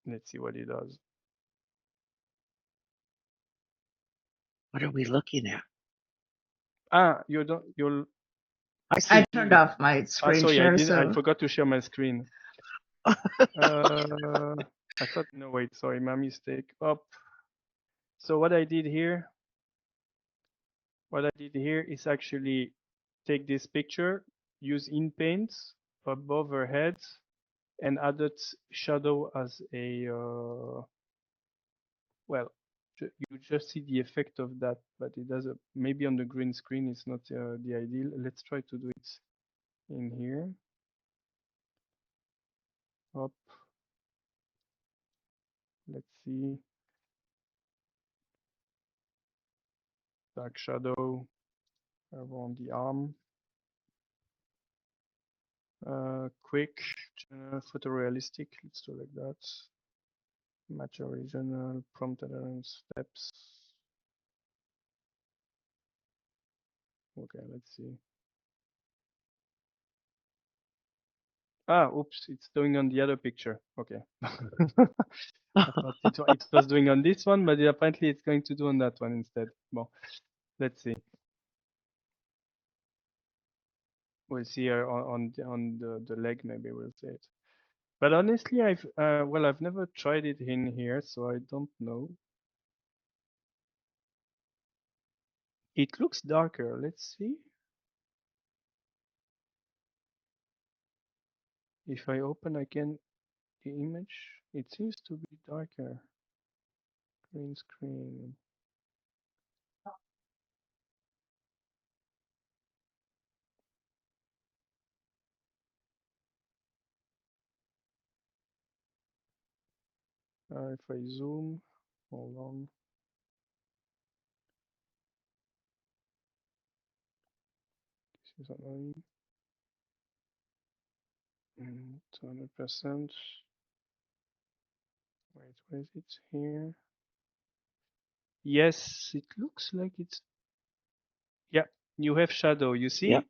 Let's see what it does. What are we looking at? Ah, you don't. You'll. I see. I turned off my screen Sorry, share, I so forgot to share my screen. I thought. No, wait. Sorry, my mistake. Up. So what I did here is actually take this picture, use Inpaint above her head, and added shadow as a well. You just see the effect of that, but it does maybe on the green screen it's not the ideal. Let's try to do it in here. Up. Let's see. Dark shadow around the arm. Quick, general, photorealistic. Let's do like that. Match original, prompt adherence, steps. Okay, let's see. Ah, oops, it's doing on the other picture. Okay. I thought it was doing on this one, but apparently it's going to do on that one instead. Well, let's see. We'll see on the leg, maybe we'll see it. But honestly, I've never tried it in here, so I don't know. It looks darker. Let's see. If I open again the image, it seems to be darker. Green screen. If I zoom, hold on. This is annoying. 200%. Wait, where is it here? Yes, it looks like it's. Yeah, you have shadow. You see? Yep.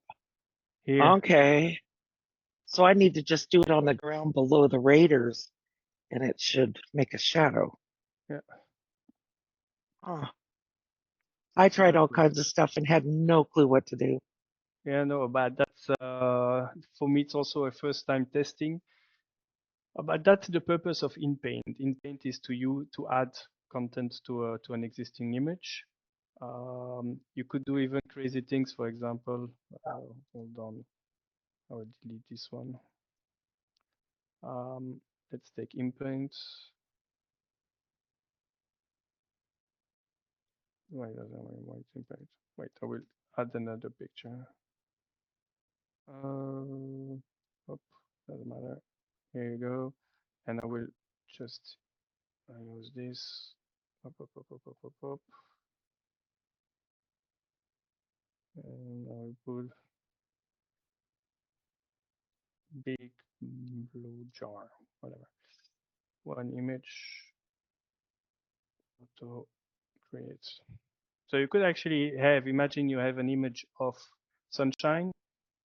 Here. Okay. So I need to just do it on the ground below the raiders, and it should make a shadow. Yeah. Oh. I tried all kinds of stuff and had no clue what to do. Yeah, no, but that's for me. It's also a first time testing. But that's the purpose of Inpaint. Inpaint is to add content to an existing image. You could do even crazy things. For example, hold on, I will delete this one. Let's take Inpaint. Wait, Inpaint. Wait, I will add another picture. Doesn't matter. Here you go. And I will just use this. Up. And I will put big blue jar, whatever. One image, auto create. So you could actually imagine you have an image of sunshine.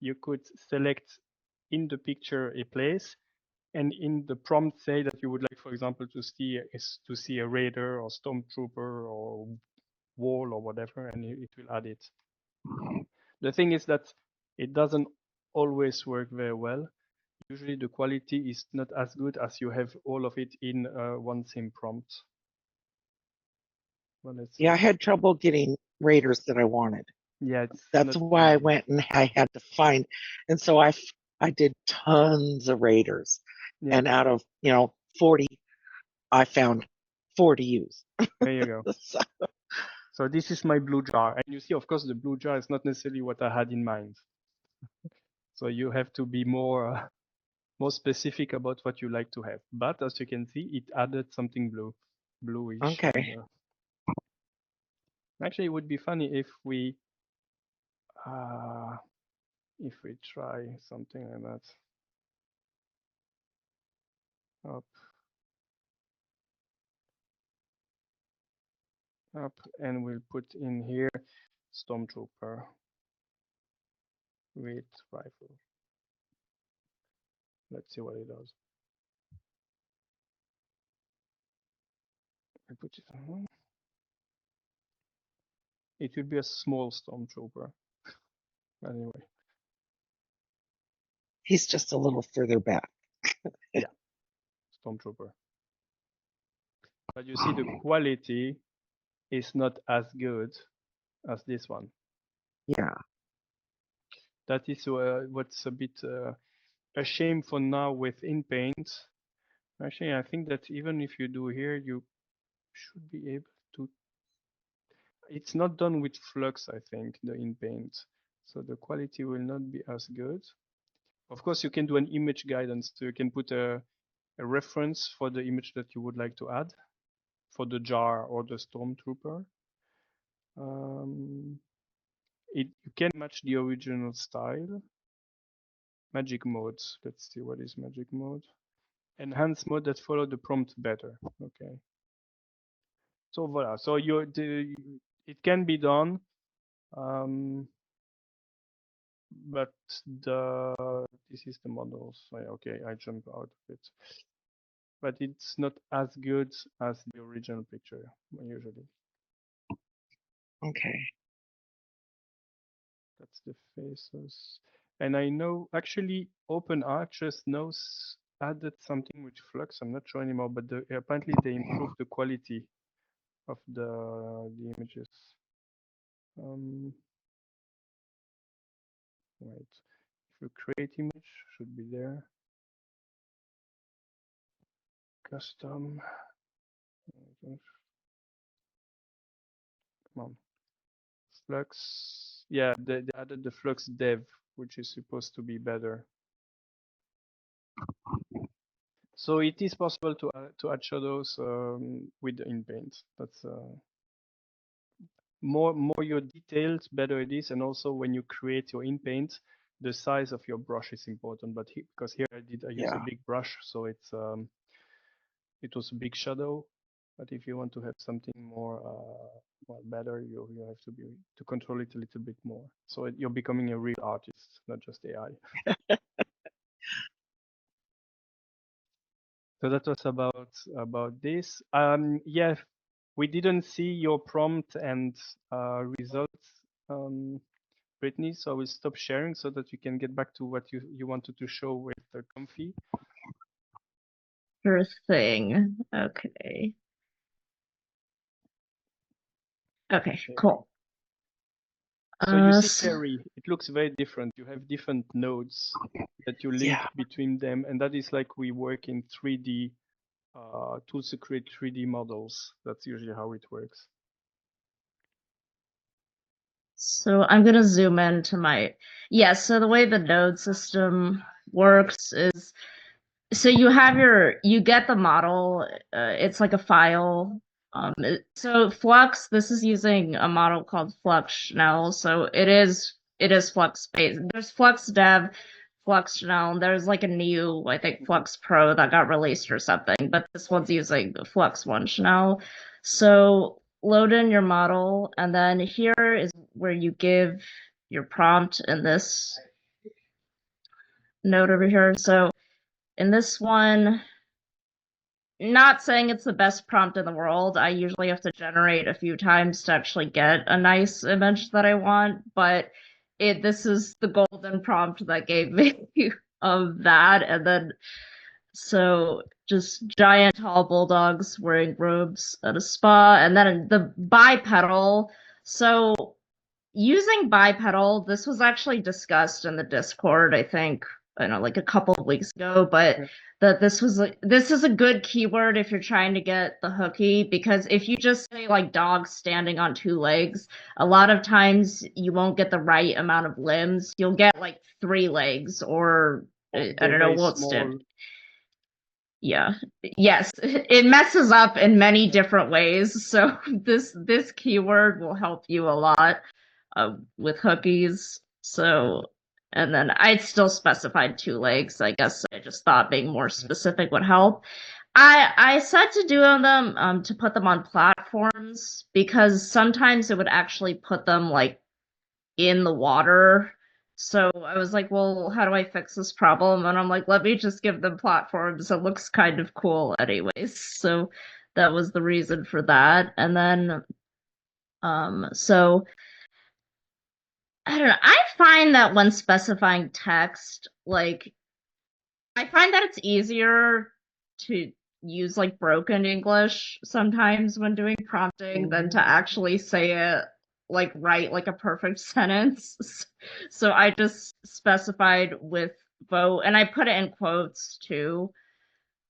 You could select in the picture a place, and in the prompt say that you would like, for example, to see a raider or stormtrooper or wall or whatever, and it will add it. The thing is that it doesn't always work very well. Usually the quality is not as good as you have all of it in one same prompt. Well, Yeah, I had trouble getting raiders that I wanted. Yeah, it's That's not why I easy. went and I had to find. And so I did tons of raters. Yeah, And out of, 40, I found 4 to use. there you go. So, So this is my blue jar. And you see, of course, the blue jar is not necessarily what I had in mind. So you have to be more more specific about what you like to have. But as you can see, it added something bluish. okay. And, actually, it would be funny uh, if we try something like that. Up, up, and we'll put in here Stormtrooper with rifle. Let's see what it does. I put it on. It will be a small Stormtrooper. Anyway, He's just a little further back. yeah, Stormtrooper. But you see, the quality is not as good as this one. Yeah. That is what's a bit a shame for now with Inpaint. Actually, I think that even if you do here, you should be able to. It's not done with Flux, I think, the Inpaint. So the quality will not be as good. Of course, you can do an image guidance. So you can put a reference for the image that you would like to add for the jar or the Stormtrooper. You can match the original style. Magic modes. Let's see what is magic mode. Enhanced mode that follow the prompt better. Okay. So voila. So it can be done, but this is the model. So okay, I jump out of it. But it's not as good as the original picture usually. Okay. That's the faces. And I know actually Openart just added something with Flux. I'm not sure anymore, but apparently they improved the quality of the images. Right. If you create image, should be there. Custom. Come on. Flux. Yeah, they added the Flux dev, which is supposed to be better. So it is possible to add shadows with the Inpaint. That's more your details, better it is, and also when you create your Inpaint, the size of your brush is important. But because here I use a big brush, so it was a big shadow. But if you want to have something more better, you have to control it a little bit more. So you're becoming a real artist, not just AI. So that was about this. Yeah, we didn't see your prompt and results, Britny. So I will stop sharing so that you can get back to what you wanted to show with the Comfy. Sure thing. Okay. Okay, cool. So you see, Terry, it looks very different. You have different nodes that you link between them, and that is like we work in 3D tools to create 3D models. That's usually how it works. So I'm gonna zoom into so the way the node system works is, so you get the model, it's like a file. So Flux, this is using a model called Flux Chanel. So it is Flux based. There's Flux Dev, Flux Chanel, and there's like a new, I think, Flux Pro that got released or something, but this one's using the Flux 1 Chanel. So load in your model, and then here is where you give your prompt in this node over here. So in this one, not saying it's the best prompt in the world. I usually have to generate a few times to actually get a nice image that I want, but this is the golden prompt that gave me of that. And then, so just giant tall bulldogs wearing robes at a spa, and then the bipedal. So using bipedal, this was actually discussed in the Discord, I think, I don't know, like a couple of weeks ago, but Yeah. that this is a good keyword if you're trying to get the hooky, because if you just say like dog standing on two legs, a lot of times you won't get the right amount of limbs. You'll get like three legs, or I They're don't know very what's small. yeah. Yes, it messes up in many different ways. So this keyword will help you a lot with hookies. So, and then I still specified two legs. I guess I just thought being more specific would help. I said to do them to put them on platforms, because sometimes it would actually put them like in the water. So I was like, well, how do I fix this problem? And I'm like, let me just give them platforms. It looks kind of cool anyways. So that was the reason for that. And then so I don't know. I find that when specifying text, like I find that it's easier to use like broken English sometimes when doing prompting than to actually say it like write like a perfect sentence. So I just specified with vote, and I put it in quotes too,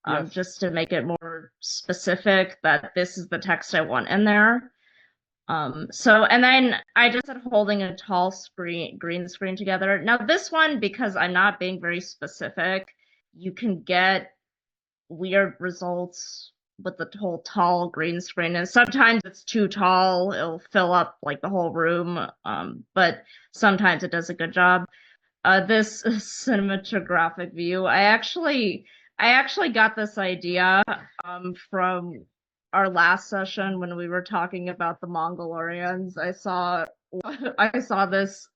Yes. just to make it more specific that this is the text I want in there. So, and then I just said holding a tall green screen together. Now this one, because I'm not being very specific, you can get weird results with the whole tall green screen, and sometimes it's too tall, it'll fill up like the whole room, but sometimes it does a good job. This cinematographic view, I actually got this idea from our last session when we were talking about the Mongolians. I saw this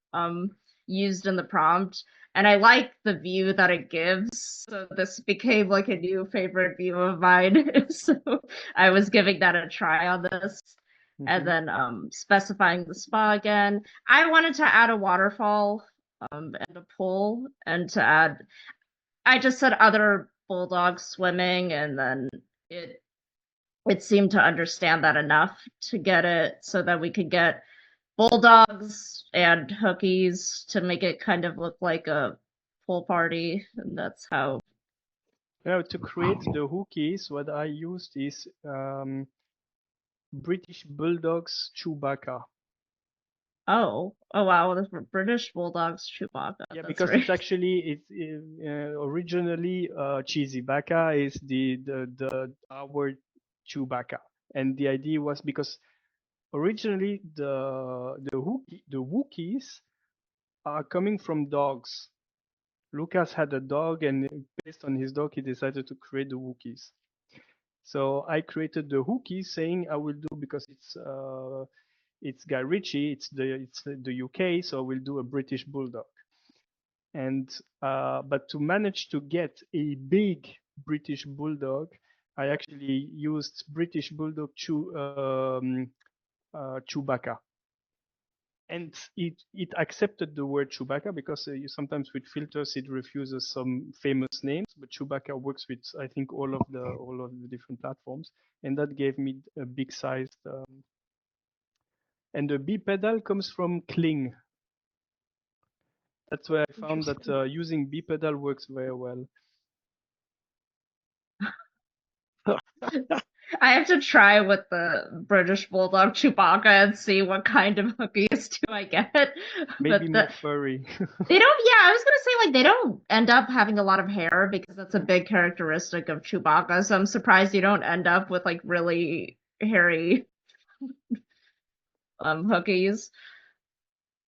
used in the prompt, and I like the view that it gives. So this became like a new favorite view of mine. So I was giving that a try on this. And then specifying the spa again. I wanted to add a waterfall and a pool, and to add, I just said other bulldogs swimming, and then it seemed to understand that enough to get it so that we could get bulldogs and hookies to make it kind of look like a pool party, and that's how. Now, to create the hookies, what I used is British Bulldogs Chewbacca. Oh wow, the British Bulldogs Chewbacca. Yeah, That's because right. it's actually originally Cheesy Bacca is our Chewbacca, and the idea was because originally the Wookiees are coming from dogs. Lucas had a dog, and based on his dog, he decided to create the Wookiees. So I created the Hookies, saying I will do, because it's Guy Ritchie, it's the UK, so I will do a British Bulldog. And but to manage to get a big British Bulldog, I actually used British Bulldog Chewbacca. And it accepted the word Chewbacca, because you sometimes with filters it refuses some famous names, but Chewbacca works with, I think, all of the different platforms, and that gave me a big sized. And the B pedal comes from Kling. That's where I found that using B pedal works very well. I have to try with the British Bulldog Chewbacca and see what kind of hookies do I get. Maybe But more furry. they don't, yeah, I was gonna say, like, they don't end up having a lot of hair, because that's a big characteristic of Chewbacca. So I'm surprised you don't end up with like really hairy hookies.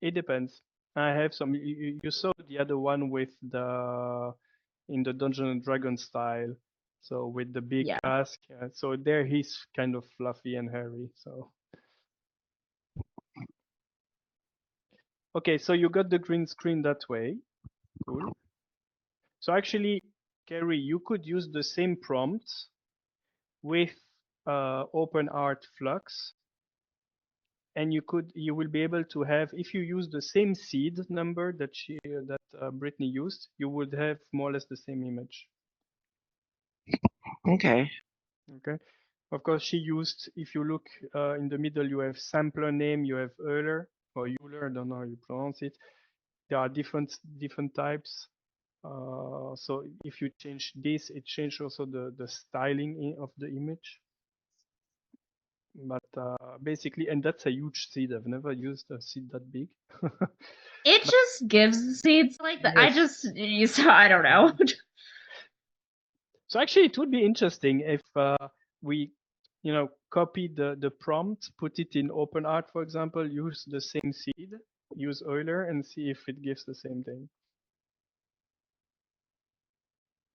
It depends. I have some. You saw the other one with in the Dungeon and Dragon style, so with the big Yeah. cask. So there he's kind of fluffy and hairy. So okay, so you got the green screen that way. Cool. So actually, Kerry, you could use the same prompt with Openart Flux, and you will be able to have, if you use the same seed number that Britny used, you would have more or less the same image. Okay. Okay. Of course, she used, if you look in the middle, you have sampler name, you have Euler. or Euler, I don't know how you pronounce it. There are different types. So if you change this, it changes also the styling of the image. But basically, and that's a huge seed. I've never used a seed that big. It just gives seeds like that. Yes. I don't know. So actually, it would be interesting if we, copy the prompt, put it in Openart, for example, use the same seed, use Euler, and see if it gives the same thing.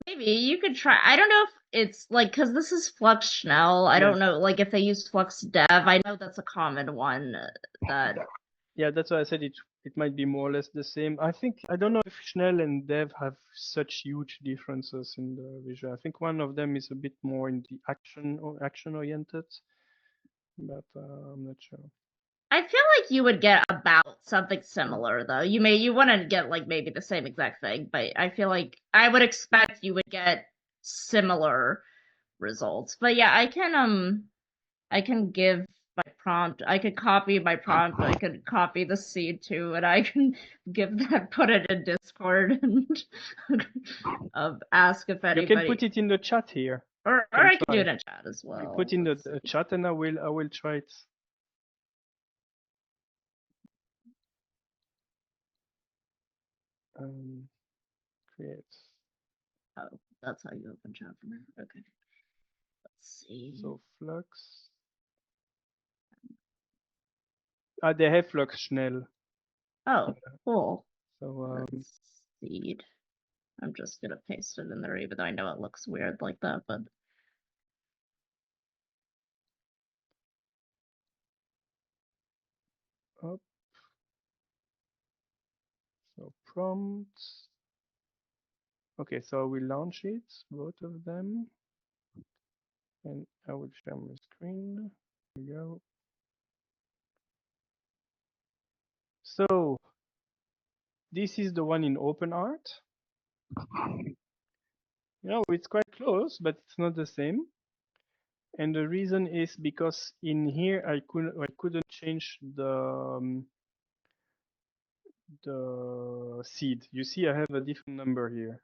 Maybe you could try. I don't know if it's like because this is Flux Schnell. I don't know like if they use Flux Dev. I know that's a common one that. Yeah, that's why I said it might be more or less the same. I don't know if Schnell and Dev have such huge differences in the visual. I think one of them is a bit more in the action oriented, but I'm not sure. I feel like you would get about something similar though. You wouldn't get like maybe the same exact thing, but I feel like I would expect you would get similar results. But yeah, I can give my prompt. I could copy my prompt. I could copy the seed too, and I can put it in Discord and ask if anybody. You can put it in the chat here. Or I can do it in chat as well. You put in the chat, and I will try it. Create. Oh, that's how you open chat from here. Okay. Let's see. So Flux. They have Flux Schnell. Oh, cool. So seed. I'm just gonna paste it in there, even though I know it looks weird like that, but. Up. So prompt. Okay, so I will launch it, both of them. And I will share my screen. Here we go. So this is the one in Openart. It's quite close, but it's not the same. And the reason is because in here I couldn't change the seed. You see, I have a different number here.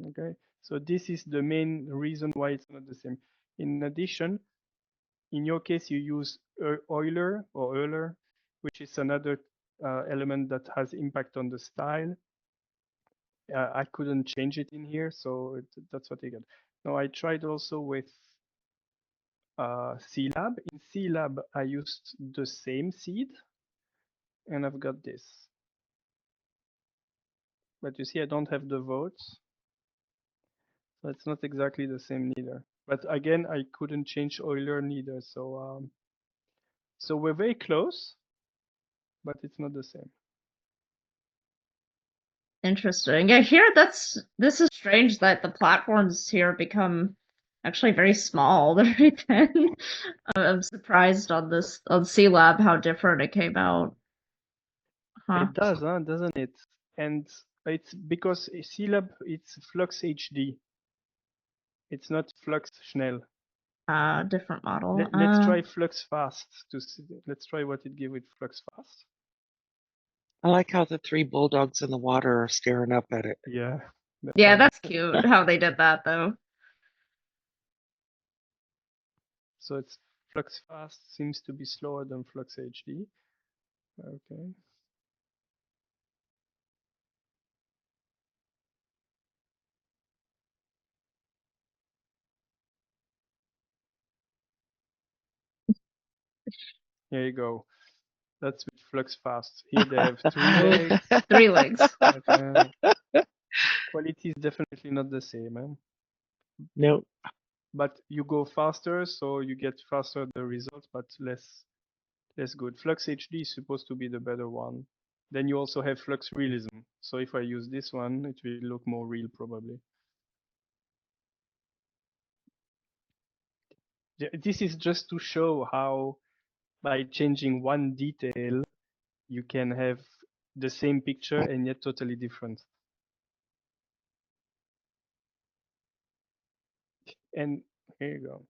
Okay, so this is the main reason why it's not the same. In addition, in your case, you use Euler, which is another element that has impact on the style. I couldn't change it in here, so that's what I got. Now I tried also with Seelab. In Seelab, I used the same seed, and I've got this. But you see, I don't have the votes, so it's not exactly the same neither. But again, I couldn't change Euler neither, so so we're very close, but it's not the same. Interesting. Yeah, here this is strange that the platforms here become actually very small. They're very thin. I'm surprised on Seelab how different it came out. Huh. It does, doesn't it? And it's because Seelab, it's Flux HD. It's not Flux Schnell. Different model. Let's try Flux Fast to see. Let's try what it gives with Flux Fast. I like how the three bulldogs in the water are staring up at it. Yeah. Yeah, that's cute how they did that though. So it's Flux Fast seems to be slower than Flux HD. Okay. Here you go. That's with Flux Fast. Here they have 3 legs. 3 legs. Quality is definitely not the same. Nope. But you go faster, so you get faster the results, but less good. Flux HD is supposed to be the better one. Then you also have Flux Realism. So if I use this one, it will look more real probably. This is just to show how by changing one detail, you can have the same picture and yet totally different. And here you go.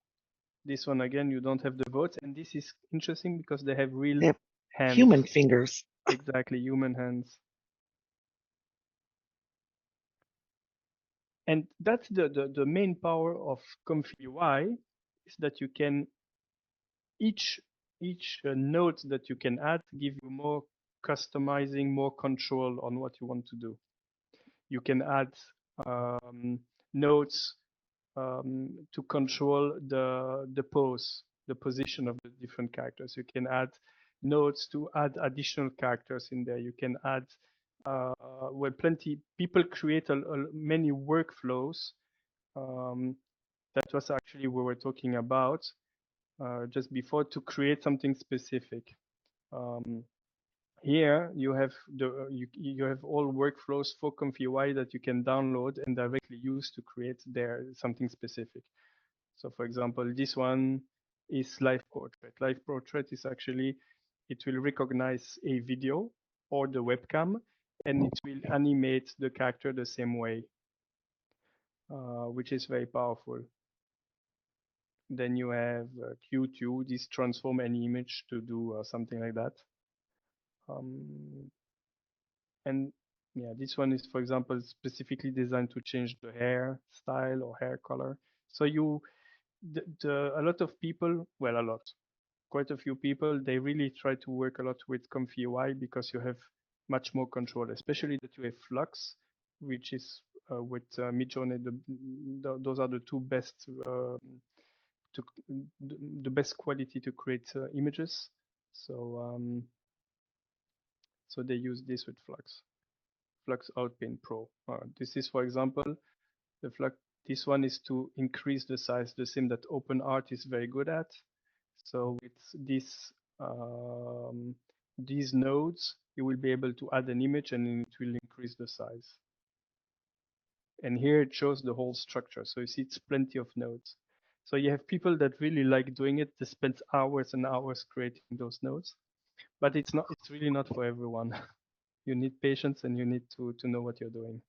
This one again, you don't have the votes, and this is interesting because they have real They have hands. human fingers. Exactly, human hands. And that's the main power of ComfyUI, is that you can each node that you can add give you more customizing, more control on what you want to do. You can add nodes to control the pose, the position of the different characters. You can add nodes to add additional characters in there. You can add well, plenty people create many workflows. That was actually we were talking about just before, to create something specific. Here you have you have all workflows for ComfyUI that you can download and directly use to create there something specific. So for example, this one is live portrait. Live portrait is actually, it will recognize a video or the webcam, and it will animate the character the same way, which is very powerful. Then you have Q2, this transform any image to do something like that. And yeah, this one is, for example, specifically designed to change the hair style or hair color. So you, a lot of people, well, quite a few people, they really try to work a lot with ComfyUI because you have much more control, especially that you have Flux, which is with Midjourney, those are the two best, the best quality to create images. So so they use this with Flux Outpaint Pro. This is, for example, the Flux. This one is to increase the size, the same that Openart is very good at. So with this, these nodes, you will be able to add an image and it will increase the size. And here it shows the whole structure. So you see it's plenty of nodes. So you have people that really like doing it. They spend hours and hours creating those nodes, but it's really not for everyone. You need patience and you need to know what you're doing.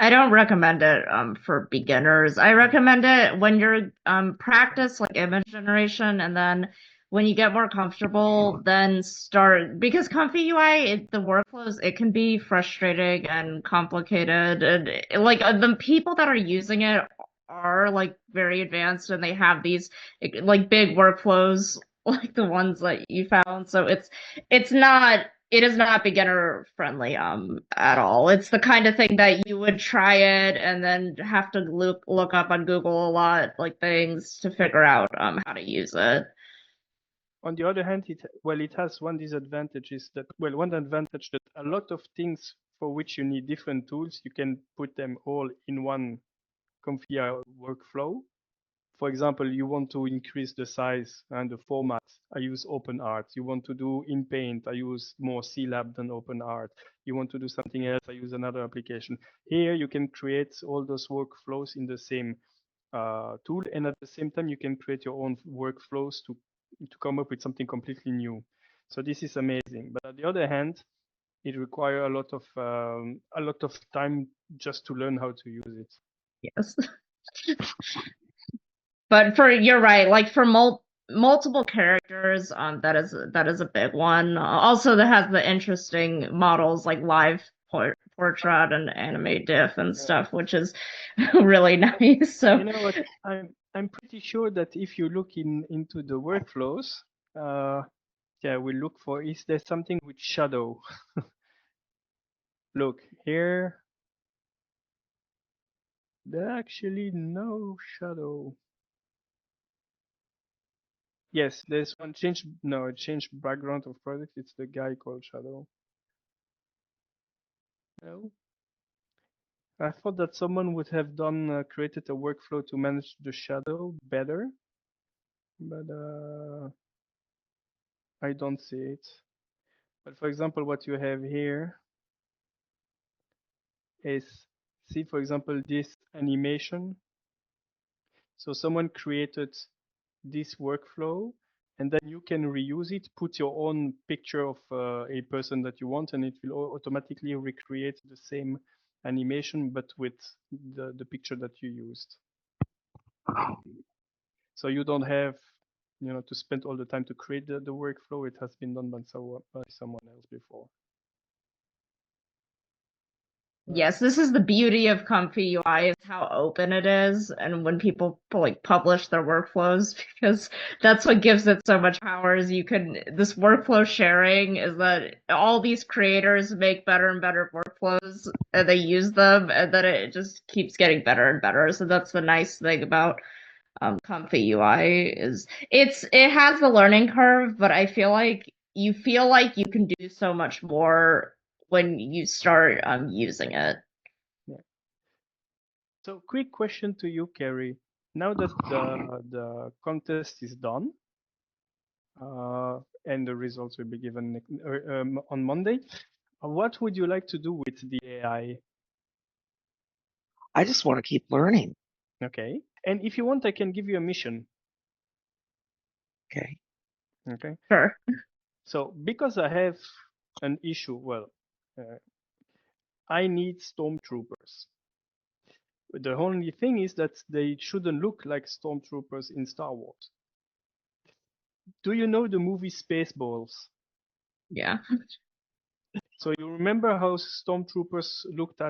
I don't recommend it for beginners. I recommend it when you're practice like image generation, and then when you get more comfortable, then start, because ComfyUI, the workflows, it can be frustrating and complicated, and like the people that are using it are like very advanced and they have these like big workflows like the ones that you found. So it is not beginner friendly at all. It's the kind of thing that you would try it and then have to look up on Google a lot, like things to figure out how to use it. On the other hand, it has one disadvantage, is that, well, one advantage, that a lot of things for which you need different tools, you can put them all in one ComfyUI workflow. For example, you want to increase the size and the format, I use Openart. You want to do Inpaint, I use more Seelab than Openart. You want to do something else, I use another application. Here you can create all those workflows in the same tool, and at the same time you can create your own workflows to come up with something completely new. So this is amazing. But on the other hand, it requires a lot of time just to learn how to use it. Yes. But you're right, like for multiple characters, that is a big one. Also, that has the interesting models like live portrait and anime diff and stuff, which is really nice. So you know what, I'm pretty sure that if you look into the workflows, yeah, we look for, is there something with shadow? Look here, there actually no shadow. Yes, there's one change. No, it changed background of product. It's the guy called Shadow. No, I thought that someone would have done created a workflow to manage the shadow better, but I don't see it. But for example, what you have here is, see, for example, this animation. So someone created this workflow, and then you can reuse it, put your own picture of a person that you want, and it will automatically recreate the same animation, but with the picture that you used. So you don't have, to spend all the time to create the workflow. It has been done by someone else before. Yes, this is the beauty of ComfyUI, is how open it is, and when people like publish their workflows, because that's what gives it so much power. Is this workflow sharing is that all these creators make better and better workflows, and they use them, and then it just keeps getting better and better. So that's the nice thing about ComfyUI is it has the learning curve, but I feel like you can do so much more when you start using it. Yeah. So quick question to you, Carrie. Now that the contest is done, and the results will be given on Monday, what would you like to do with the AI? I just want to keep learning. Okay. And if you want, I can give you a mission. Okay. Okay. Sure. So because I have an issue, I need Stormtroopers. The only thing is that they shouldn't look like Stormtroopers in Star Wars. Do you know the movie Spaceballs? Yeah. So you remember how Stormtroopers looked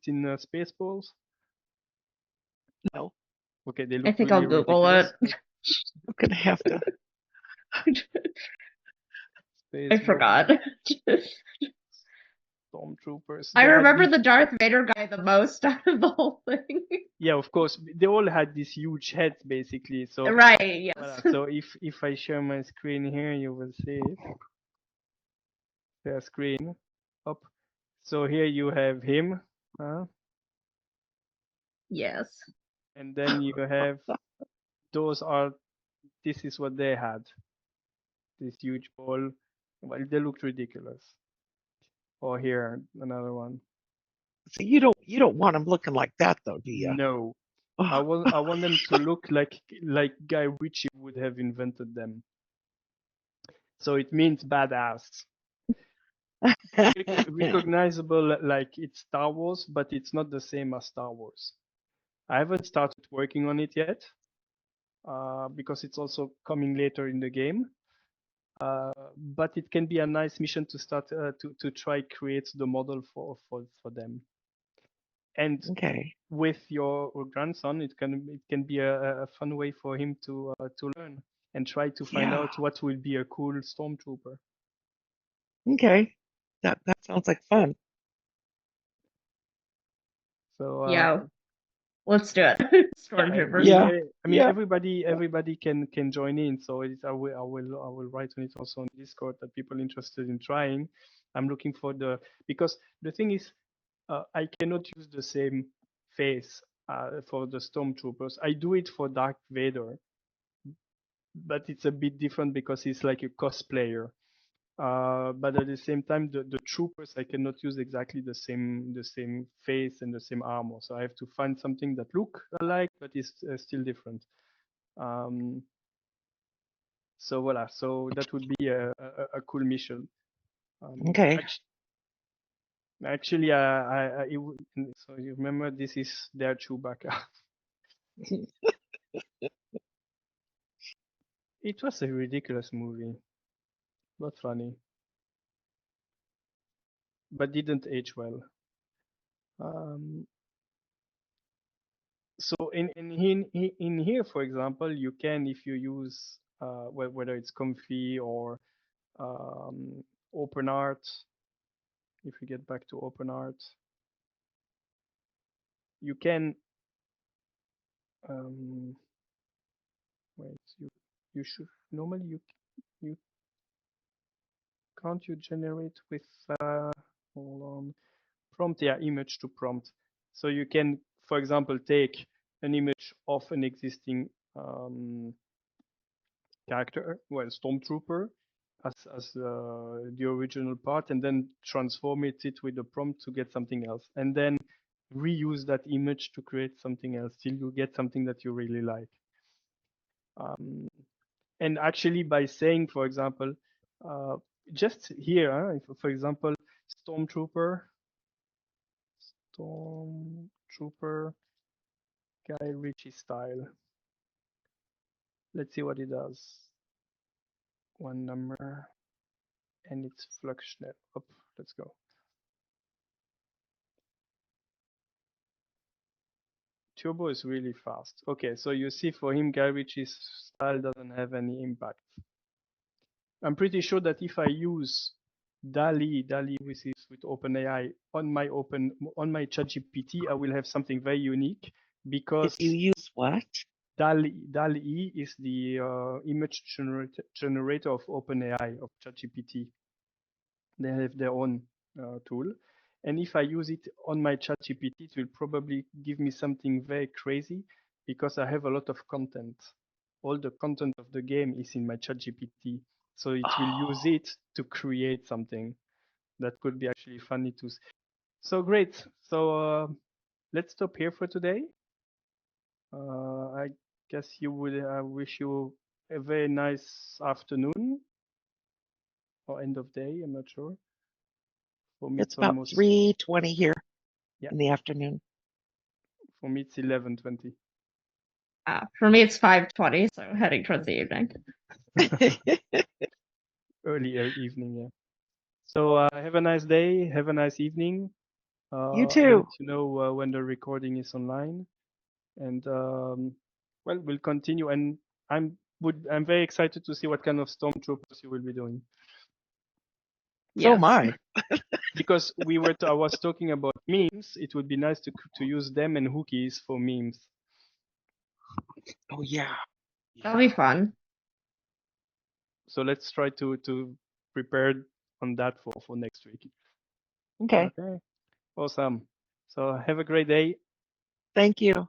in Spaceballs? No, Okay, they I look think I'll really Google it. ridiculous. I'm gonna have to. I Spaceballs, forgot. Stormtroopers. I They had remember these, the Darth Vader guy the most out of the whole thing. yeah, of course, they all had these huge heads basically. So Right, yes. voilà. So if I share my screen here, you will see it. Share screen. Up. So here you have him, Yes. and then you have this is what they had. This huge ball. Well, they looked ridiculous. Or here, another one. So you don't want them looking like that though, do you? No, I want them to look like Guy Ritchie would have invented them. So it means badass. Recognizable like it's Star Wars, but it's not the same as Star Wars. I haven't started working on it yet, because it's also coming later in the game. But it can be a nice mission to start to try create the model for them. And Okay. with your grandson, it can be a fun way for him to learn and try to find Yeah. out what will be a cool stormtrooper. Okay. That sounds like fun. So Yeah. Let's do it. Stormtroopers. Yeah. I mean Yeah. everybody can join in. So I will write on it also on Discord that people interested in trying. I'm looking for because the thing is, I cannot use the same face for the stormtroopers. I do it for Darth Vader, but it's a bit different because he's like a cosplayer. But at the same time, the troopers, I cannot use exactly the same face and the same armor. So I have to find something that look alike but is still different. So voila. So that would be a cool mission. Okay. Actually, so you remember this is their Chewbacca. It was a ridiculous movie, but funny, but didn't age well. So in here, for example, you can, if you use whether it's Comfy or Openart. If we get back to Openart, you can wait. You should normally you can't you generate with hold on, prompt, yeah, image to prompt. So you can, for example, take an image of an existing character, well, Stormtrooper, as the original part, and then transform it with the prompt to get something else, and then reuse that image to create something else till you get something that you really like. And actually, by saying, for example, just here, for example, Stormtrooper, Guy Ritchie style. Let's see what it does. One number, and it's Fluxnet. Up, let's go. Turbo is really fast. Okay, so you see for him, Guy Ritchie's style doesn't have any impact. I'm pretty sure that if I use DALL-E with OpenAI on my ChatGPT, I will have something very unique because If you use what? DALL-E is the image generator of OpenAI, of ChatGPT. They have their own tool. And if I use it on my ChatGPT, it will probably give me something very crazy because I have a lot of content. All the content of the game is in my ChatGPT. So it will use it to create something that could be actually funny to see. So great. So let's stop here for today. I guess you would wish you a very nice afternoon or end of day. I'm not sure. For me, It's about almost 3:20 here Yeah. in the afternoon. For me, it's 11:20. For me, it's 5:20, so heading towards the evening. Early evening, yeah. So have a nice day. Have a nice evening. You I'll too. let you know when the recording is online, and well, we'll continue. And I'm very excited to see what kind of Stormtroopers you will be doing. So am I. Because I was talking about memes. It would be nice to use them and hookies for memes. Oh yeah. That'll be fun. So let's try to prepare on that for next week. Okay. Okay. Awesome. So have a great day. Thank you.